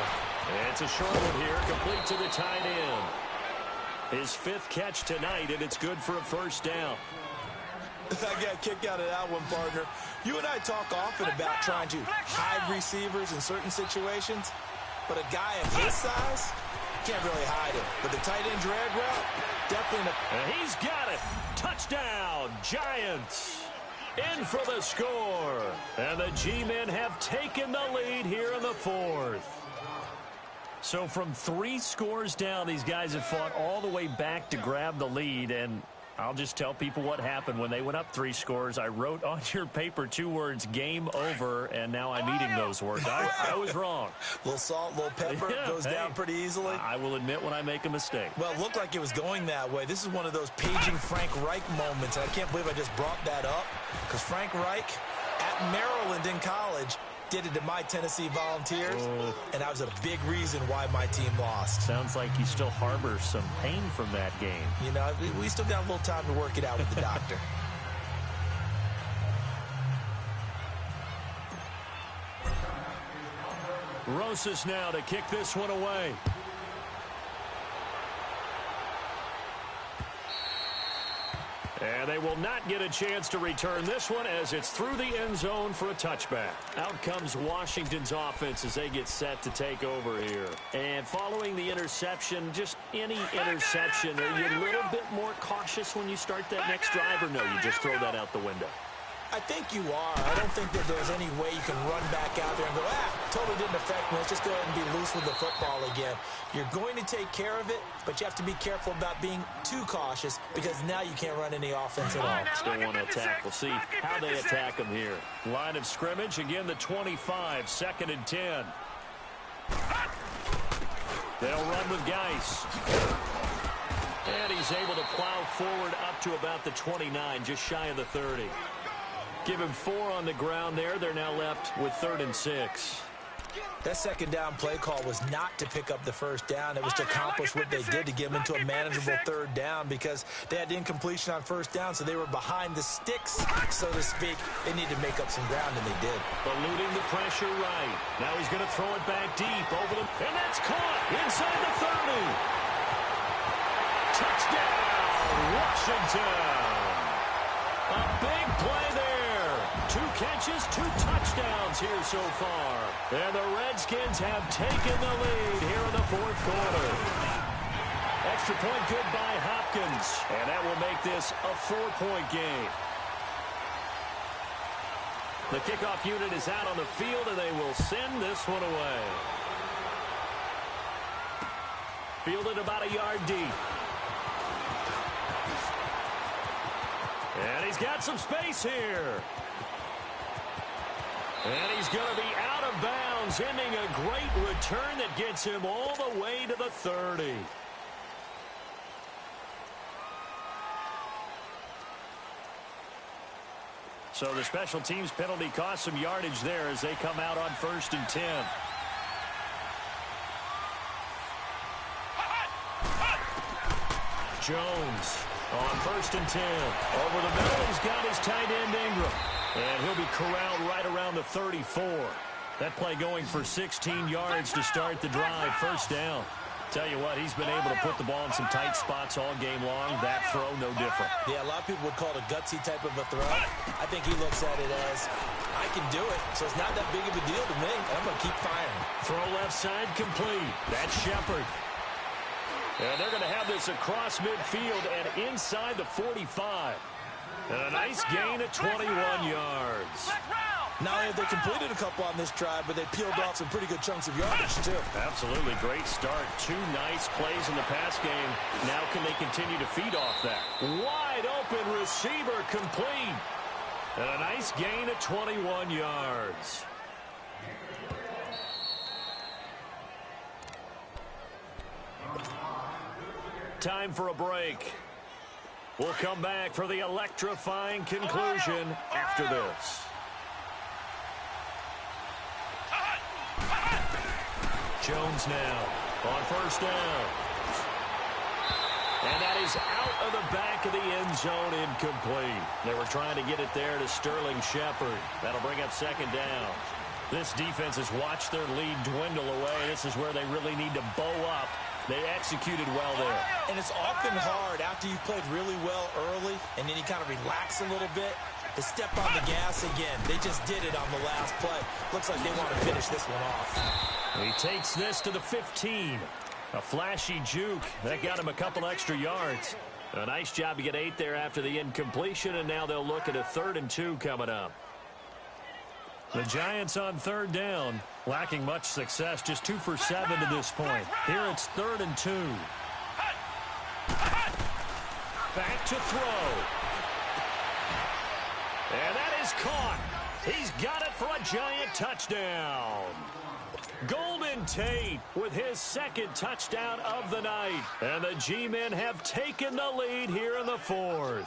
It's a short one here, complete to the tight end. His 5th catch tonight, and it's good for a first down. I got a kick out of that one, partner. You and I talk often about trying to hide receivers in certain situations, but a guy of his size can't really hide him. But the tight end drag route, definitely. And he's got it. Touchdown, Giants. In for the score. And the G-men have taken the lead here in the 4th. So from 3 scores down, these guys have fought all the way back to grab the lead, and I'll just tell people what happened when they went up 3 scores. I wrote on your paper 2 words, game over, and now I'm eating those words. I was wrong. A little salt, a little pepper, goes down pretty easily. I will admit when I make a mistake. Well, it looked like it was going that way. This is one of those paging Frank Reich moments, and I can't believe I just brought that up, because Frank Reich at Maryland in college did it to my Tennessee Volunteers, and that was a big reason why my team lost. Sounds like you still harbor some pain from that game. You know, we still got a little time to work it out with the doctor. Rosas now to kick this one away. And they will not get a chance to return this one as it's through the end zone for a touchback. Out comes Washington's offense as they get set to take over here. And following the interception, just any interception, are you a little bit more cautious when you start that next drive, or no, you just throw that out the window? I think you are. I don't think that there's any way you can run back out there and go, totally didn't affect me. Let's just go ahead and be loose with the football again. You're going to take care of it, but you have to be careful about being too cautious because now you can't run any offense at all. Still want to attack. We'll see how they attack them here. Line of scrimmage, again the 25, 2nd and 10. They'll run with Geis. And he's able to plow forward up to about the 29, just shy of the 30. Give him 4 on the ground there. They're now left with 3rd and 6. That second down play call was not to pick up the first down. It was to accomplish what they did to get them into a manageable 3rd down because they had incompletion on 1st down, so they were behind the sticks, so to speak. They needed to make up some ground, and they did. Eluding the pressure right. Now he's going to throw it back deep over the... And that's caught inside the 30. Touchdown, Washington. A big play there. 2 catches, 2 touchdowns here so far. And the Redskins have taken the lead here in the 4th quarter. Extra point good by Hopkins. And that will make this a 4-point game. The kickoff unit is out on the field, and they will send this one away. Fielded about a yard deep. And he's got some space here. And he's going to be out of bounds Jones ending a great return that gets him all the way to the 30. So the special teams penalty cost some yardage there as they come out on 1st and 10. Jones on 1st and 10. Over the middle, he's got his tight end Ingram. And he'll be corralled right around the 34. That play going for 16 yards to start the drive. 1st down. Tell you what, he's been able to put the ball in some tight spots all game long. That throw, no different. Yeah, a lot of people would call it a gutsy type of a throw. I think he looks at it as, I can do it, so it's not that big of a deal to me, and I'm going to keep firing. Throw left side complete. That's Shepard. And they're going to have this across midfield and inside the 45. And a nice gain of 21 yards. Not only have they completed a couple on this drive, but they peeled off some pretty good chunks of yardage, too. Absolutely. Great start. 2 nice plays in the pass game. Now can they continue to feed off that? Wide open receiver complete. And a nice gain of 21 yards. Time for a break. We'll come back for the electrifying conclusion after this. Jones now on 1st down. And that is out of the back of the end zone, incomplete. They were trying to get it there to Sterling Shepard. That'll bring up 2nd down. This defense has watched their lead dwindle away. This is where they really need to bow up. They executed well there. And it's often hard after you've played really well early and then you kind of relax a little bit to step on the gas again. They just did it on the last play. Looks like they want to finish this one off. He takes this to the 15. A flashy juke. That got him a couple extra yards. A nice job to get 8 there after the incompletion, and now they'll look at a 3rd and 2 coming up. The Giants on 3rd down, lacking much success, just 2 for 7 to this point. Here it's 3rd and 2. Back to throw. And that is caught. He's got it for a Giant touchdown. Golden Tate with his 2nd touchdown of the night. And the G-men have taken the lead here in the 4th.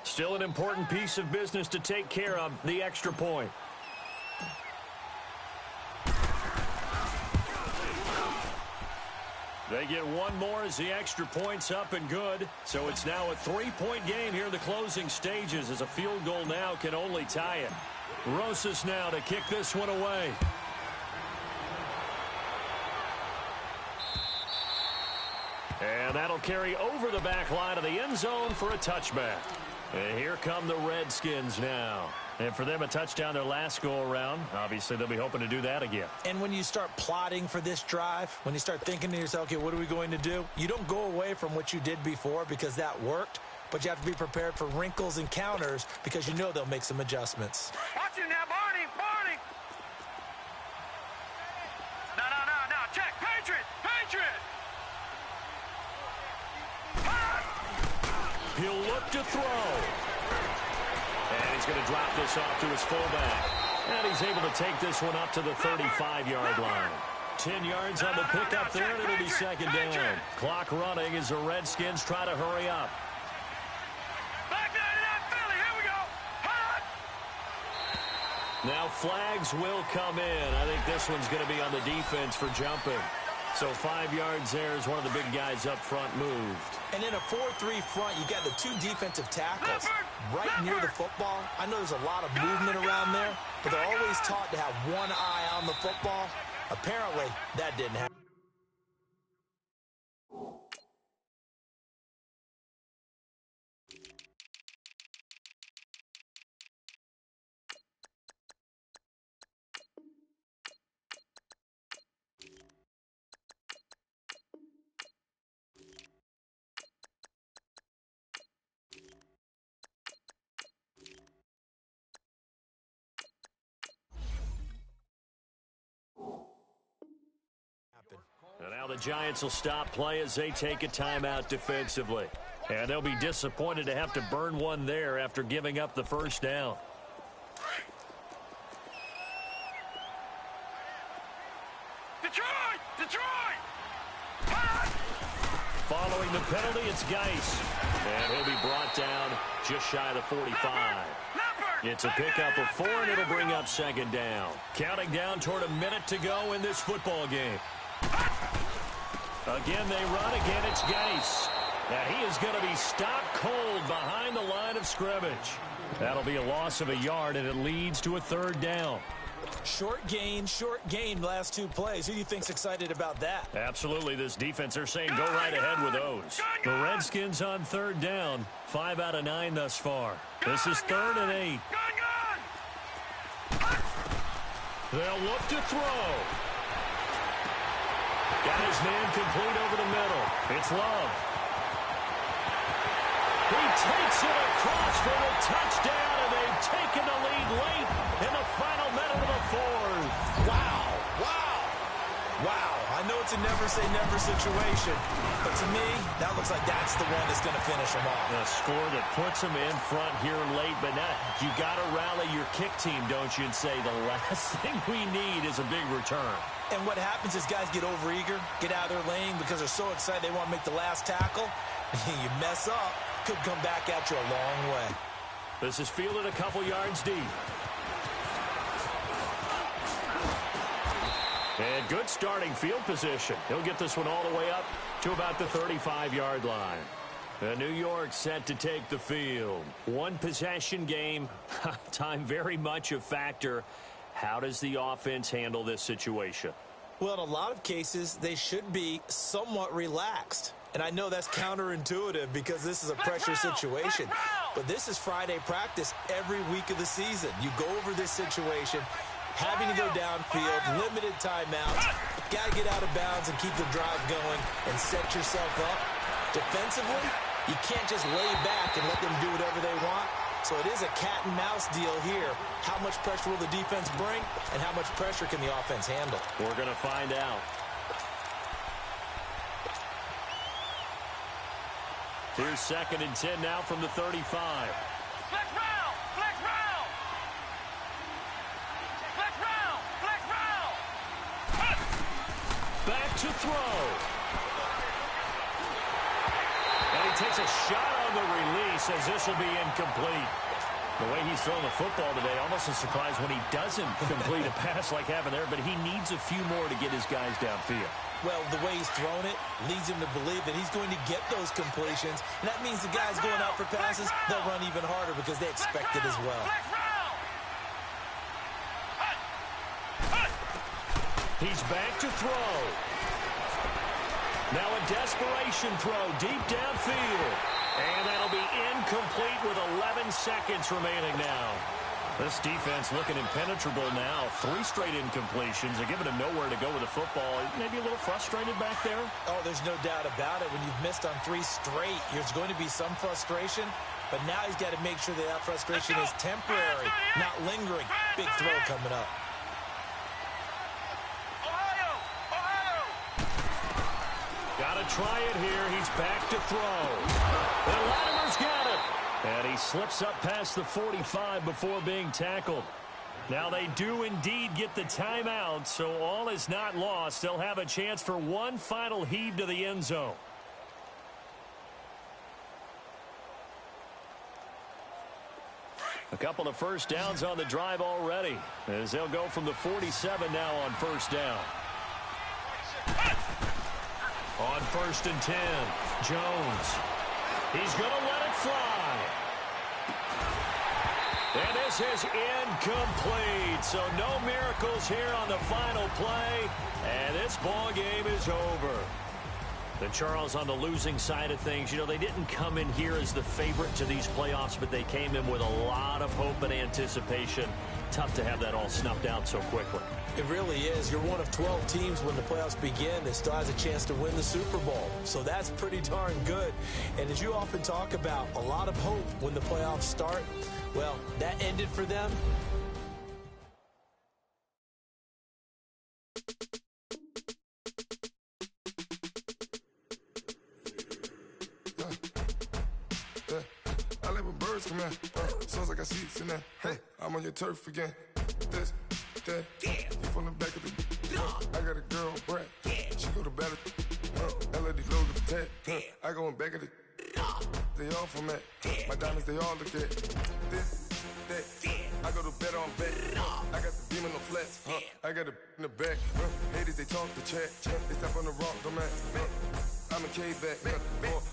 Still an important piece of business to take care of, the extra point. They get one more as the extra point's up and good. So it's now a 3-point game here in the closing stages as a field goal now can only tie it. Rosas now to kick this one away. And that'll carry over the back line of the end zone for a touchback. And here come the Redskins now. And for them, a touchdown their last go-around. Obviously, they'll be hoping to do that again. And when you start plotting for this drive, when you start thinking to yourself, okay, what are we going to do? You don't go away from what you did before because that worked, but you have to be prepared for wrinkles and counters because you know they'll make some adjustments. Watch it now, Barney, Barney. No, check, Patriot. He'll look to throw. And he's going to drop this off to his fullback. And he's able to take this one up to the 35-yard line. 10 yards on the pickup there, and it'll be 2nd down. Clock running as the Redskins try to hurry up. Back there to that Philly, here we go. Hot. Now flags will come in. I think this one's going to be on the defense for jumping. So 5 yards there as one of the big guys up front moved. And in a 4-3 front, you got the 2 defensive tackles right near the football. I know there's a lot of movement around there, but they're always taught to have one eye on the football. Apparently, that didn't happen. And now the Giants will stop play as they take a timeout defensively. And they'll be disappointed to have to burn one there after giving up the first down. Detroit! Detroit! Following the penalty, it's Geis. And he'll be brought down just shy of the 45. It's a pickup of 4, and it'll bring up second down. Counting down toward a minute to go in this football game. Again, they run. Again, it's Geis. Now, he is going to be stopped cold behind the line of scrimmage. That'll be a loss of a yard, and it leads to a third down. Short gain, last 2 plays. Who do you think's excited about that? Absolutely. This defense, they're saying go right ahead with those. The Redskins on third down. 5 out of 9 thus far. This is 3rd and 8. They'll look to throw. Got his man complete over the middle. It's Love. He takes it across for the touchdown, and they've taken the lead late in the final minute of the 4th. Wow. I know it's a never-say-never situation, but to me, that looks like that's the one that's going to finish them off. The score that puts them in front here late, but now you got to rally your kick team, don't you, and say the last thing we need is a big return. And what happens is guys get overeager, get out of their lane because they're so excited they want to make the last tackle. You mess up, could come back at you a long way. This is fielded a couple yards deep. And good starting field position. He'll get this one all the way up to about the 35-yard line. The New York set to take the field. One possession game. Time very much a factor. How does the offense handle this situation? Well, in a lot of cases, they should be somewhat relaxed. And I know that's counterintuitive because this is a pressure situation. But this is Friday practice every week of the season. You go over this situation, having to go downfield, limited timeouts. Got to get out of bounds and keep the drive going and set yourself up. Defensively, you can't just lay back and let them do whatever they want. So it is a cat-and-mouse deal here. How much pressure will the defense bring, and how much pressure can the offense handle? We're going to find out. Here's 2nd and 10 now from the 35. Flex round! Flex round! Flex round! Flex round! Back to throw. And he takes a shot on the release as this will be incomplete. The way he's throwing the football today, almost a surprise when he doesn't complete a pass like having there, but he needs a few more to get his guys downfield. Well, the way he's thrown it leads him to believe that he's going to get those completions. And that means the guys going out for passes, they'll run even harder because they expect it as well. He's back to throw. Now a desperation throw deep downfield. And that'll be incomplete with 11 seconds remaining now. This defense looking impenetrable now. 3 straight incompletions. They're giving him nowhere to go with the football. Maybe a little frustrated back there? Oh, there's no doubt about it. When you've missed on 3 straight, there's going to be some frustration. But now he's got to make sure that frustration is temporary, not lingering. Big throw coming up. Got to try it here. He's back to throw. And Latimer's got it. And he slips up past the 45 before being tackled. Now they do indeed get the timeout, so all is not lost. They'll have a chance for one final heave to the end zone. A couple of first downs on the drive already, as they'll go from the 47 now on first down. On 1st and 10, Jones. He's going to let it fly. And this is incomplete. So no miracles here on the final play. And this ball game is over. The Charles on the losing side of things, you know, they didn't come in here as the favorite to these playoffs, but they came in with a lot of hope and anticipation. Tough to have that all snuffed out so quickly. It really is. You're one of 12 teams when the playoffs begin that still has a chance to win the Super Bowl. So that's pretty darn good. And as you often talk about, a lot of hope when the playoffs start. Well, that ended for them. birds come in. Sounds like I seats in there. I'm on your turf again. This, that, you from the back of the. I got a girl, Brad. She go to battle. LOD load the tat. I go in back of the. They all from that. My diamonds, they all look at. This, that. I go to bed on bed. I got the beam in the flats. I got it in the back. Haters, they talk the chat. They step on the rock, don't man. I'm a K-back.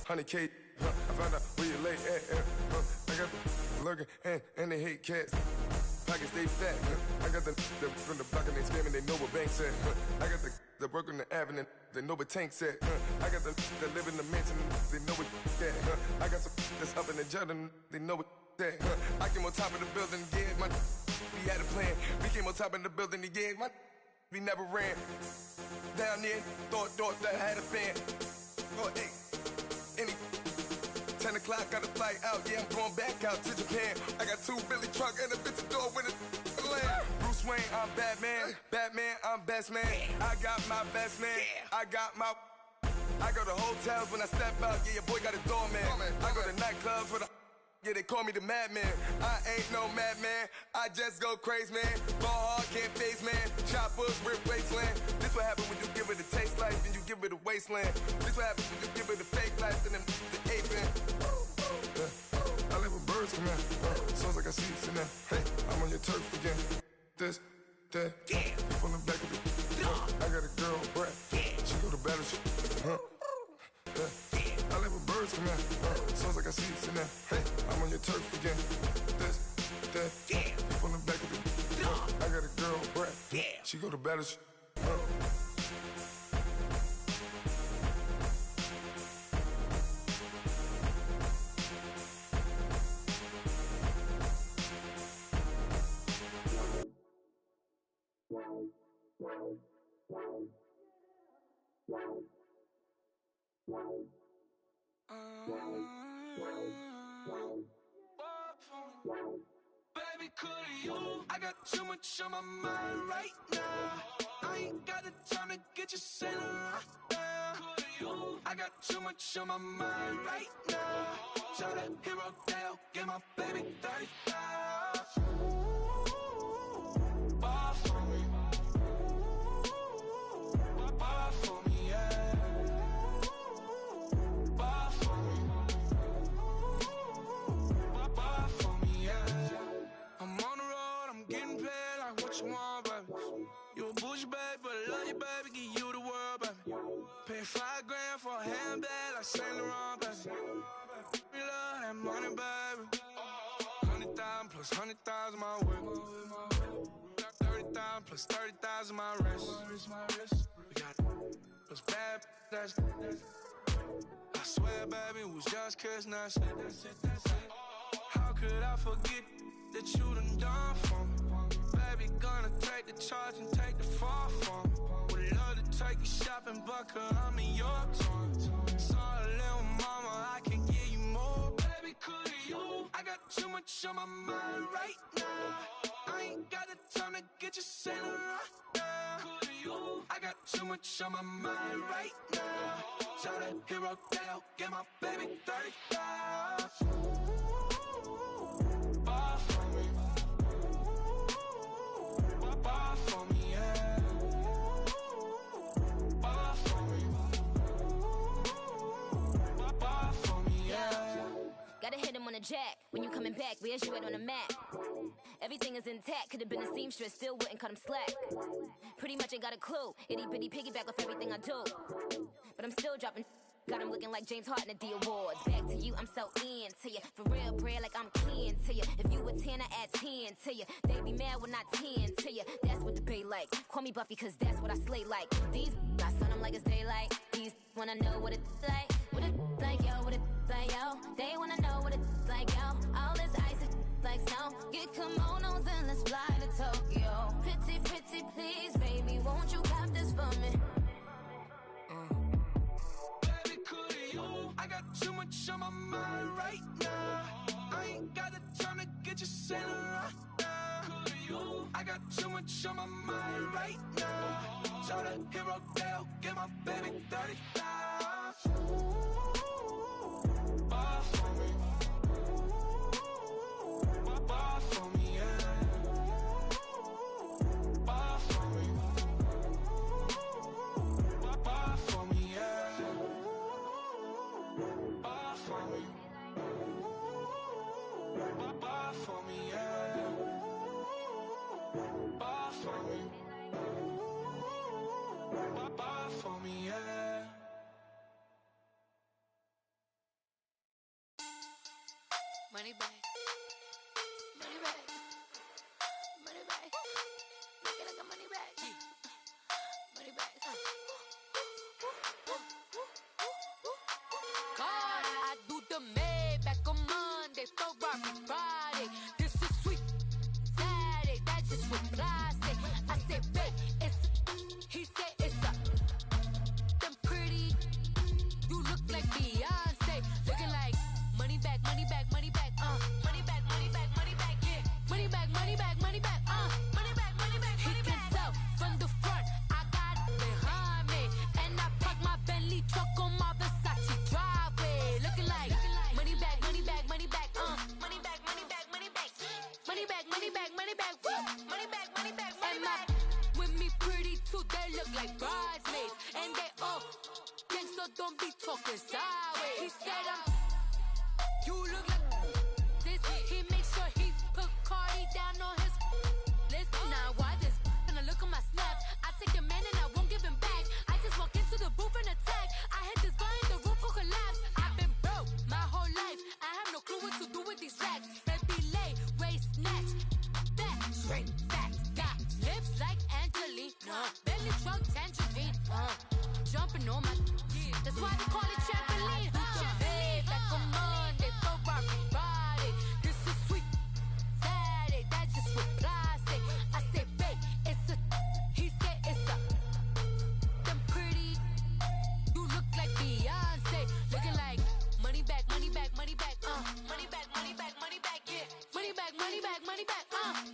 400K. I found out where you lay at. I got the lurking and they hate cats. Pockets stay fat. I got the from the block and they screaming, they know what banks at. I got the work on the avenue, they know what tanks at. I got the live in the mansion, they know what that. I got some that's up in the jungle, they know what that. I came on top of the building, yeah, we had a plan. We came on top of the building, yeah, we never ran. Down there, thought that I had a fan. Oh, hey, any 10 o'clock, got a flight out, yeah, I'm going back out to Japan. I got 2 Billy truck and a bitch door with a land. Bruce Wayne, I'm Batman. Batman, I'm best man. I got my best man. I go to hotels when I step out, yeah, your boy got a doorman. I go to nightclubs with a, yeah, they call me the madman. I ain't no madman, I just go crazy, man. Ball hard, can't face, man. Choppers, rip wasteland. This what happens when you give it a taste life and you give it a wasteland. This what happens when you give it a fake life and then the ape in. I live with birds come in. Sounds like I seats in there. I'm on your turf again. This, that, you from the back of the. I got a girl, Brad. She go to battle shit. I live with birds come in. Sounds like I seats in there. I'm on your turf again. This, that, you from the back of the. I got a girl, Brad. She go to battle shit. Baby, could you? I got too much on my mind right now. I ain't got the time to get you sitting right now. Could you? I got too much on my mind right now. Tell that hero Dale, get my baby 30,000. Ball for me. Ball for me, yeah. Ball for me. Ball for me, yeah. I'm on the road, I'm getting paid like what you want, baby. You a bougie, baby, but I love you, baby. Give you the world, baby. Pay $5 for a handbag like Saint Laurent, baby. We love that money, baby. 100,000 plus 100,000 my way. 30,000 plus 30,000 my wrist. We got those bad, that's I swear, baby, it was just kissing, that's it. How could I forget that you done for me? Baby, gonna take the charge and take the fall from me. Would love to take you shopping, but I'm in your town. Sorry, little mama, I can give you more. Baby, could you? I got too much on my mind right now. I ain't got the time to get you sitting right now. Could you? I got too much on my mind right now. Tell that hero Dale, get my baby 30,000. Ball for me. Ball for me, yeah. Ball for me. Ball for me, yeah. Gotta hit him on the jack. When you coming back, where's you at on the map? Everything is intact. Could've been a seamstress, still wouldn't cut him slack. Pretty much ain't got a clue. Itty bitty piggyback off everything I do. But I'm still dropping. Got him looking like James Harden at the awards. Back to you, I'm so into you. For real, bread, like I'm keen to you. If you a 10, I add 10 to you. They be mad when I 10 to you. That's what the bay like. Call me Buffy, cause that's what I slay like. These I sun them like it's daylight. These wanna know what it's like. What it's like, yo, what it's like, yo. They wanna know what it's like, yo. All this ice is like snow. Get kimonos and let's fly to Tokyo. Pretty, pretty, please, baby, won't you cop this for me? I got too much on my mind right now. I ain't got the time to get you sitting right now. I got too much on my mind right now. Tell that hero Dale, get my baby 30,000. Ball for me. Money back. Money back. Money back. Make it like a money back. Money back. God, I do the Maybach on Monday, Ferrari Friday. This is sweet Saturday, that's just what plastic. I said, babe, it's he said it's a them pretty. You look like Beyonce, looking like money back, money back, money back, money back, money back, money back, yeah, money back, money back, money back, money back, money back. He can tell from the front, I got it behind me, and I park my Bentley truck on my Versace driveway, looking like money back, money back, money back, money back, money back, money back, money back, money back, money back, money back, money back, money back. With me pretty too, they look like bridesmaids, and they all gang, so don't be talking sideways. He said you look like this. He makes sure he put Cardi down on his list. Now why this? Gonna look at my snap. I take your man and I won't give him back. I just walk into the booth and attack. I hit this guy in the roof will collapse. I've been broke my whole life. I have no clue what to do with these racks. Baby lay, waist snatch, back, straight back. Got lips like Angelina, belly truck tangerine. Jumping on my, that's why they call it trampoline. Back on Monday, Ferrari Friday. This is sweet Saturday, that's just what plastic. I said, babe, it's a, he said it's a, them pretty. You look like Beyonce, looking like money back, money back, money back, money back, money back, money back, yeah, money back, money back, money back,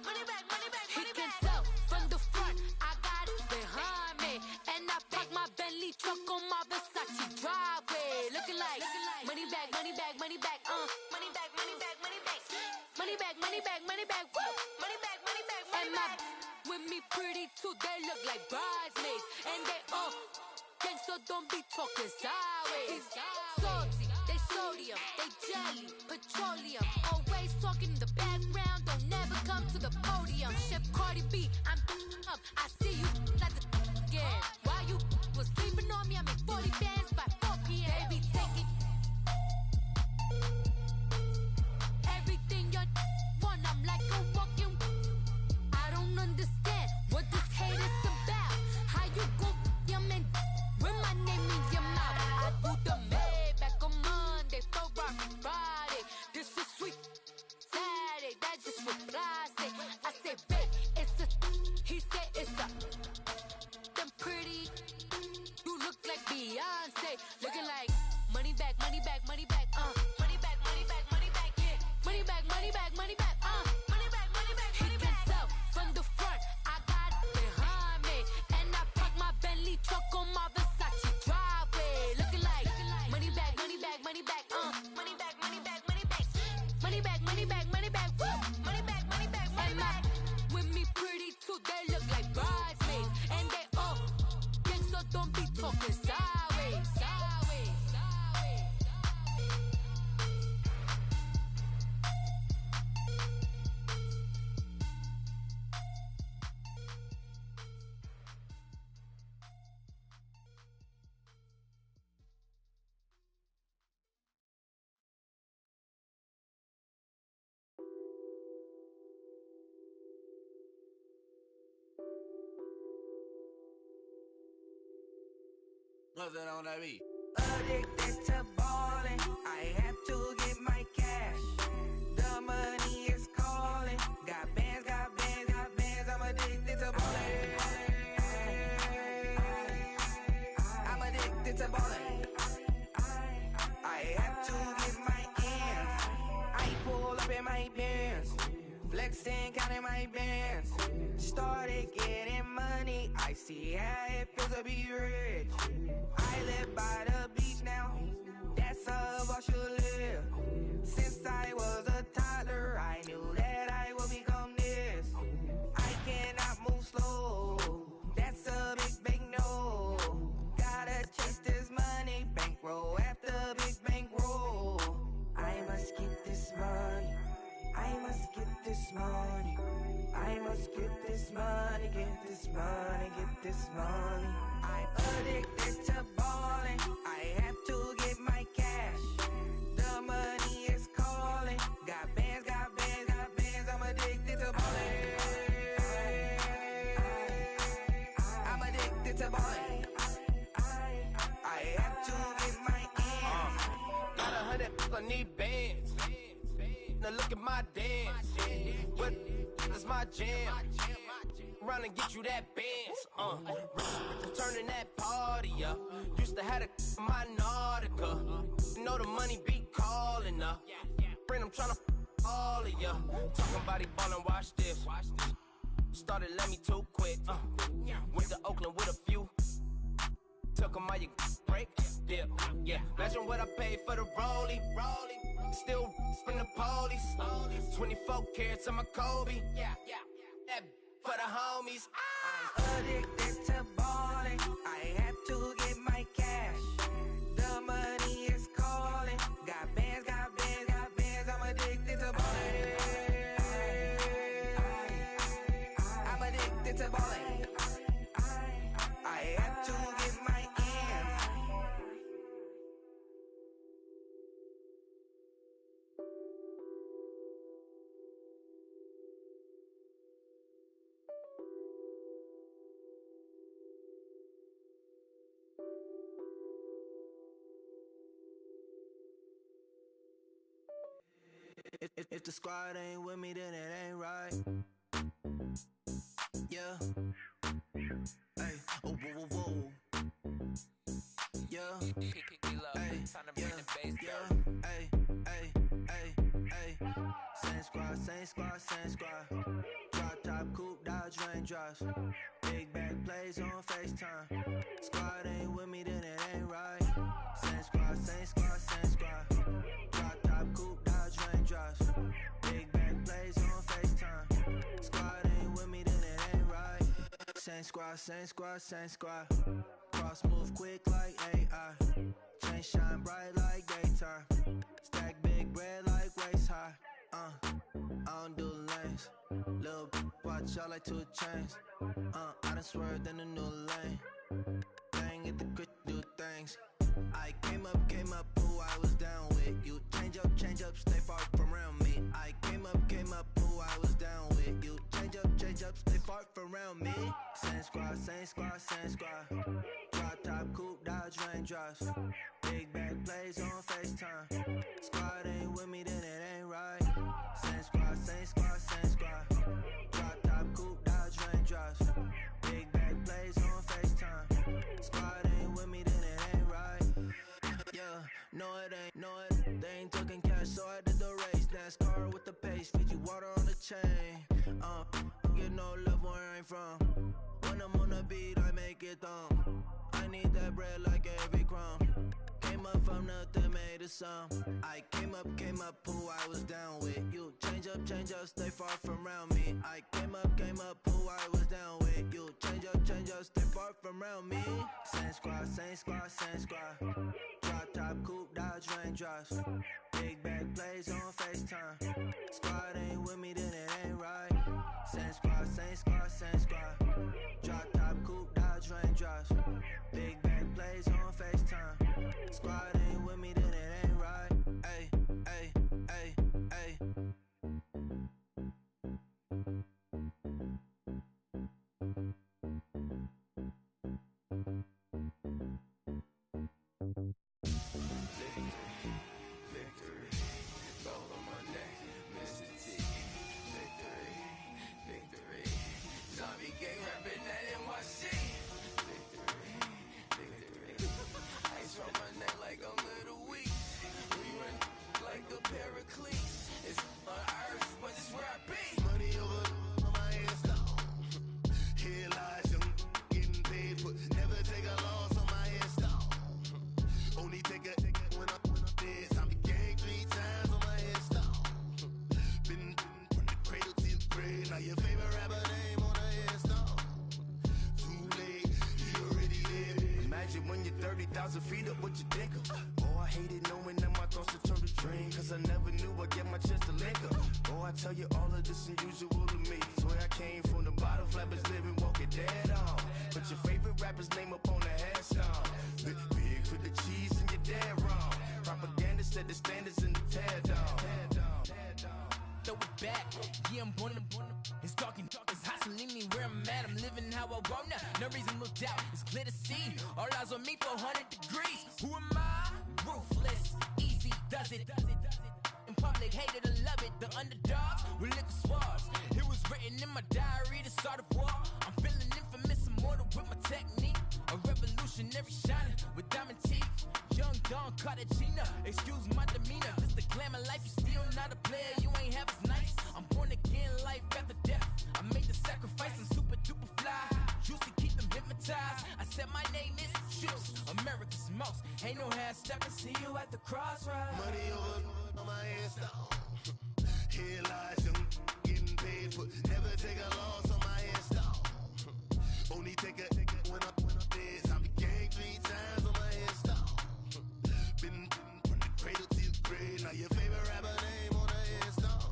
money back, money back. He can tell from the front, I got it behind me, and I park my Bentley truck on my Versace driveway, looking like money back, money back, money back, money back, money back, money back, money back, money back, money back, money back, money back, money back. With me pretty too, they look like bridesmaids, and they all gang, so don't be talking sideways. Salty, they sodium, they jelly, petroleum, always talking in the background, don't never come to the podium. Chef Cardi B, I'm up, I see you like the again. While you was sleeping on me, I made 40 bands by 4 p.m. They be taking everything you want, I'm like a walking. I don't understand what this hate is about. How you go your man with my name in your mouth? I do the Maybach on Monday, Ferrari Friday. This is sweet Saturday, that's just for plastic. I say, babe, it's a, he said it's a, them pretty. You look like Beyonce, looking like money back, money back, money back, money back, money back, money back, yeah, money back, money back, money back, money back, money back, money back. He can tell from the front, I got it behind me, and I park my Bentley truck on my Versace driveway, looking like money back, money back, money back, money back, money back, money back, money back, money back, money back, money back, money back, money back. With me pretty too, they look like bridesmaids, and they all gang, so don't be talking sideways, sideways, sideways. Nothing on that beat. Addicted to ballin', I have to get my cash. The money is calling. Got bands, got bands, got bands. I'm addicted to ballin'. I'm addicted to ballin'. I have to get my ends. I pull up in my pants, flexing, counting my bands. Started getting money. I see how it feels to be rich. I live by the beach now, that's how I should live. Since I was a toddler, I knew that I would become this. I cannot move slow, that's a big no. Gotta chase this money, bankroll after big bankroll. I must get this money, I must get this money, I must get this money, get this money, get this money. I'm addicted to ballin', I have to get my cash. The money is calling, got need bands. Now look at my dance. What is my jam? Run and get you that bands. Turning that party up. Used to have a my Nautica. You know the money be calling up. Friend, I'm tryna all of ya. Talking body ballin', watch this. Started let me too quick. Went to Oakland with a few. Took 'em all you break. Dip. Yeah. Imagine what I paid for the rollie. Still from the police. 24 carats on my Kobe. Yeah. That for the homies. Addicted to balling. I have to get my cash. The money is calling. Got bands, got bands, got bands. I'm addicted to balling. I'm addicted to balling. I have to get my ends. If the squad ain't with me, then it ain't right. Yeah. Hey. Oh, whoa, whoa, whoa. Yeah. Hey. Yeah. Hey. Hey. Hey. Hey. Same squad, same squad, same squad. Drop top, coupe, Dodge raindrops. Big back plays on FaceTime. Squad ain't with me, then it ain't right. Same squad, same squad, same squad. Drop top, coupe, Dodge raindrops. Big back plays on FaceTime. Squad ain't with me, then it ain't right. Same squad, same squad, same squad. Cross move quick like AI. Chain shine bright like daytime. Stack big bread like waist high. I don't do lanes. Lil' watch y'all like 2 chains. I done swerved in a new lane. Bang at the crit, do things. I came up, who I was down with. You change up, stay far from around me. I came up, who I was down with. You change up, stay far from around me. Same squad, same squad, same squad. Drop top, coupe, Dodge raindrops. Big back plays on FaceTime. Squad ain't with me, then it ain't right. Same squad, same squad, same squad. Drop top, coupe, Dodge raindrops. Big back plays on FaceTime. Squad ain't with me, then it ain't right. Yeah, no it ain't, no it. They ain't talking cash, so I did the race. NASCAR with the pace, feed you water on the chain. Get no love where I ain't from. When I'm on the beat, I make it thumb. I need that bread like every crumb. Came up from nothing, made a sum. I came up, who I was down with. You change up, stay far from around me. I came up, who I was down with. You change up, stay far from around me. Same squad, same squad, same squad. Drop top, coupe, Dodge raindrops. Big back plays on FaceTime. Squad ain't with me, then it ain't right. Same squad, same squad, same squad. Drop top, coupe, Dodge raindrops. Big back plays on FaceTime. Squad ain't with me, then it ain't right. Ay, ay, ay, ay. Feet up with your dick up. Oh, I hated knowing that my thoughts would turn to dream. Cause I never knew I'd get my chest to link up. Oh, I tell you all of this unusual to me. Swear I came from the bottom, flappers living, walking dead on. Put your favorite rapper's name up on the headstone. Big for the cheese and you're dead wrong. Propaganda set the standards in the tear down. Throw it back, yeah, I'm born to. It's dark, it's hot, so leave me where I'm at. I'm living how I want now, no reason to doubt. It's clear to see, all eyes on me, 400 degrees. Who am I? Ruthless, easy does it. In public, hate it or love it. The underdogs with liquor swabs. It was written in my diary to start a war. I'm feeling infamous, immortal with my technique. A revolutionary shining with diamond teeth. Young Don Cartagena, excuse my demeanor. This the glamour life, you still not a player, you ain't half as nice. I'm born again, life after death. I made the sacrifice, I'm super duper fly. Used to keep them hypnotized. I said my name is Juice, America's most. Ain't no half stepping, see you at the crossroads. Money over on my head stone. Here lies them getting paid for. Never take a loss on my head stone. Only take a when I'm dead. I be ganked 3 times on my head stone. Been from the cradle to the grave. Now your favorite rapper name on the headstone.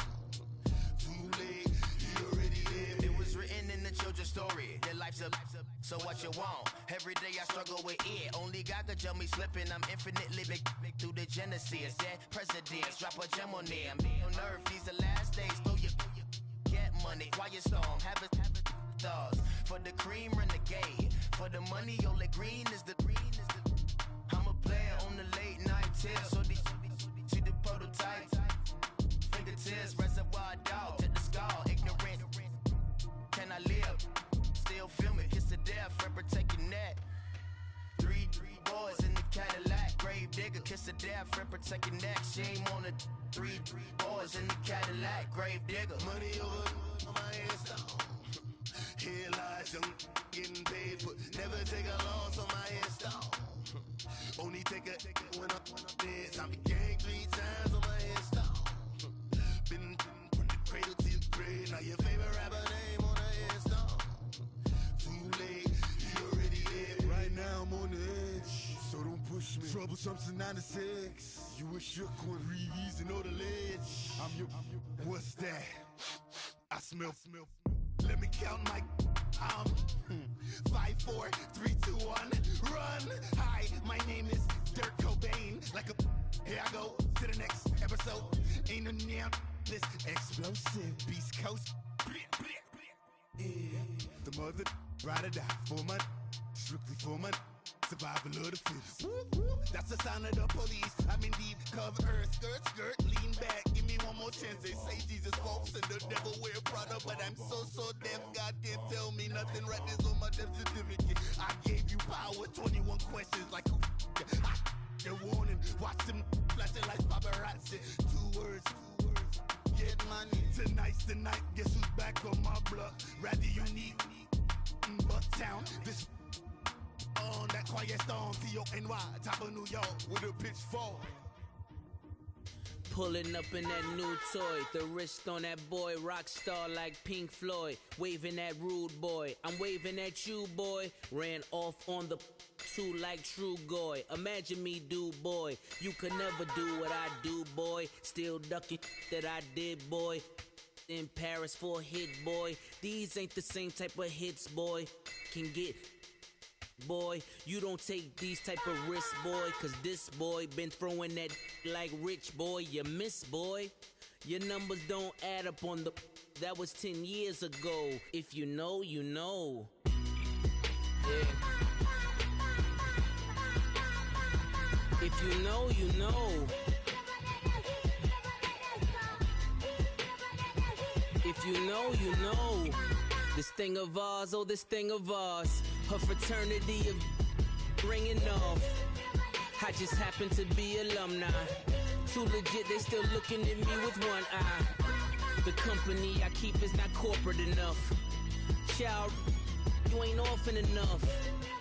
Too late, you already lived. It was written in the children's story. Your life's a so what you want? Every day I struggle with it. Only God could tell me slipping. I'm infinitely big through the Genesis. Dead presidents, drop a gem on them. On earth, these the last days. Throw your get money, quiet storm. Have it stars. For the cream, renegade. For the money, only green is the. I'm a player on the late night till. So these see the prototype. Fingertips, reservoir dog to the skull. Ignorant. Can I live? Still feel me. Kiss to death, friend, protect your neck. 3 boys in the Cadillac. Grave digger, kiss to death, friend, protect your neck. Shame on the 3 boys in the Cadillac. Grave digger. Money over on my headstone. Here lies young, getting paid for. Never take a loss on my headstone. Only take a when I'm dead. I be ganked 3 times on my headstone. Been from the cradle to the grave. Now your favorite rapper name on the headstone. Too late, you already dead. Right now I'm on the edge, so don't push me. Troublesome to 9 to 6. You a shook one, Reeves and all the ledge. I'm your. What's that? I smell. Let me count my. I'm 5, 4, 3, 2, 1. Run. Hi, my name is Dirk Cobain. Like a. Here I go to the next episode. Ain't no damn this explosive Beast Coast. Yeah. The mother ride or die for my. Strictly for my. Survival of the fittest. That's the sign of the police. I'm in deep cover earth. Skirt, lean back. Give me one more chance. They say Jesus walks and the devil wear Prada, but I'm so deaf. God can't tell me nothing. Right this on my death certificate. I gave you power. 21 questions like who? They're warning. Watch them flashing like paparazzi. 2 words. Get money. Tonight's the night. Guess who's back on my block? Rather unique. Bucktown. This. On that quiet storm, T-O-N-Y, top of New York, with a pitchfork. Pulling up in that new toy, the wrist on that boy, rock star like Pink Floyd, waving at rude boy, I'm waving at you boy, ran off on the 2 like True Goy, imagine me do boy, you could never do what I do boy, still ducking that I did boy, in Paris for a hit boy, these ain't the same type of hits boy, can get boy, you don't take these type of risks, boy, cause this boy been throwing that like rich boy, you miss, boy. Your numbers don't add up on the. That was 10 years ago. If you know, you know. Yeah. If you know, you know. If you know, you know. This thing of ours, oh, this thing of ours. Her fraternity of ringing off. I just happen to be alumni. Too legit, they still looking at me with one eye. The company I keep is not corporate enough. Child, you ain't orphan enough.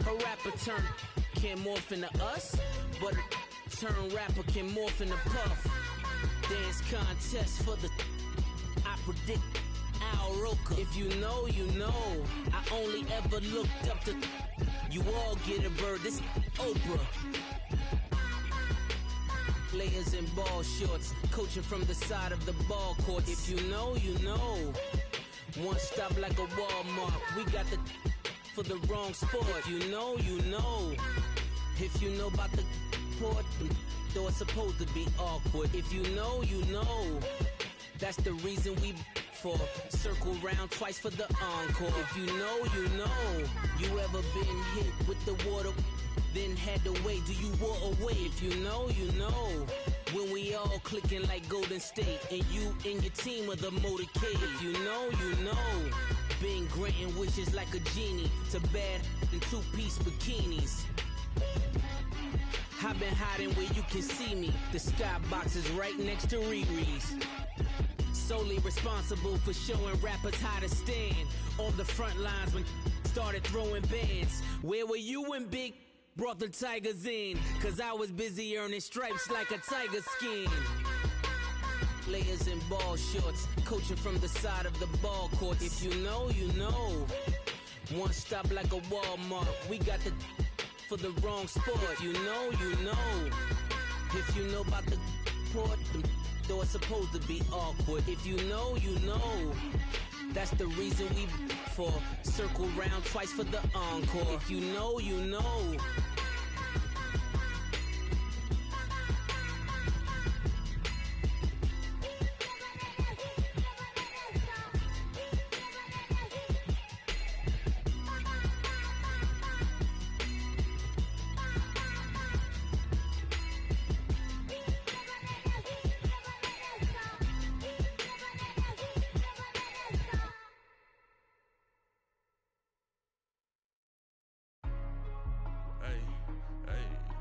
A rapper turn can't morph into us, but a turn rapper can morph into Puff. Dance contest for the I predict Al Roker. If you know, you know. I only ever looked up to. You all get a bird. This Oprah. Players in ball shorts, coaching from the side of the ball court. If you know, you know. One stop like a Walmart. We got the for the wrong sport. If you know, you know. If you know about the port, though it's supposed to be awkward. If you know, you know. That's the reason we for circle round twice for the encore. If you know, you know. You ever been hit with the water, then had to wait? Do you walk away? If you know, you know. When we all clicking like Golden State, and you and your team are the motorcade. If you know, you know. Been granting wishes like a genie to bad in two-piece bikinis. I've been hiding where you can see me. The skybox is right next to Riri's. Solely responsible for showing rappers how to stand on the front lines when started throwing bands. Where were you when Big brought the Tigers in? Cause I was busy earning stripes like a tiger skin. Layers in ball shorts, coaching from the side of the ball court. If you know, you know. One stop like a Walmart. We got the for the wrong sport. If you know, you know. If you know about the port, the door is supposed to be awkward. If you know, you know. That's the reason we for circle round twice for the encore. If you know, you know.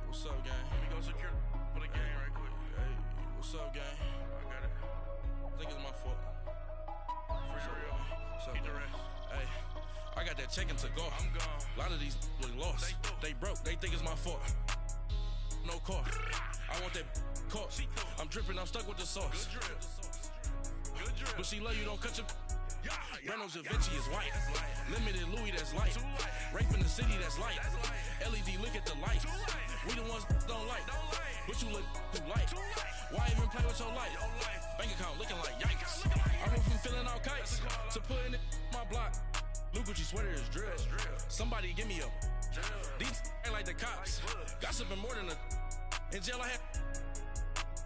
What's up, gang? Let me go secure for the game right quick. Hey, what's up, gang? I got it. I think it's my fault. What's up? Keep the rest. Hey, I got that check-in to go. I'm gone. A lot of these look lost. They broke. They think it's my fault. No car. I want that caught. I'm dripping. I'm stuck with the sauce. Good drip. Good drip. But she love you. Don't cut your. Reynolds Da Vinci is white. Limited Louis, that's light. Rape in the city, that's light. LED, look at the lights. We the ones don't like. But you look too light. Why even play with your life? Bank account looking like yikes. I went from filling out kites to putting it in my block. Blue Gucci sweater is drill. Somebody give me a. These ain't like the cops. Gossiping more than a. In jail I had.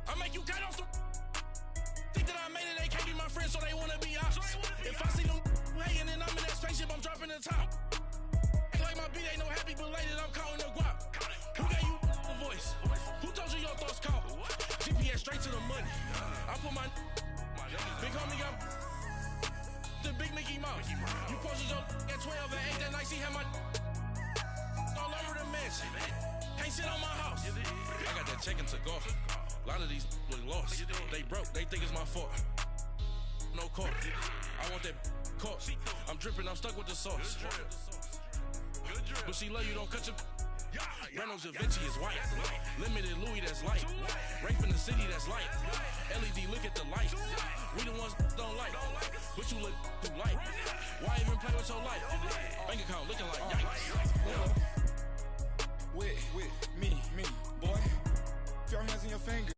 I make you cut off the. Think that I made it, they can't be my friends, so they wanna be ops. If I see them hanging and I'm in that spaceship, I'm dropping the top. Ain't like my beat ain't no happy belated, I'm counting the guap. Who gave you the voice? Who told you your thoughts count? GPS straight to the money. I put my big homie got the big Mickey Mouse. You posted your at 12 and 8 that night, she had my all over the mansion. Can't sit on my house. I got that check-in to go. A lot of these look lost. They broke, they think it's my fault. No car. I want that caught. I'm dripping, I'm stuck with the sauce. But she love you, don't cut your. Reynolds Da Vinci is white. Limited Louis, that's light. Rape in the city, that's light. LED, look at the lights. We the ones don't like. But you look too light. Why even play with your life? Bank account looking like yikes. With me, boy. Put your hands in your fingers.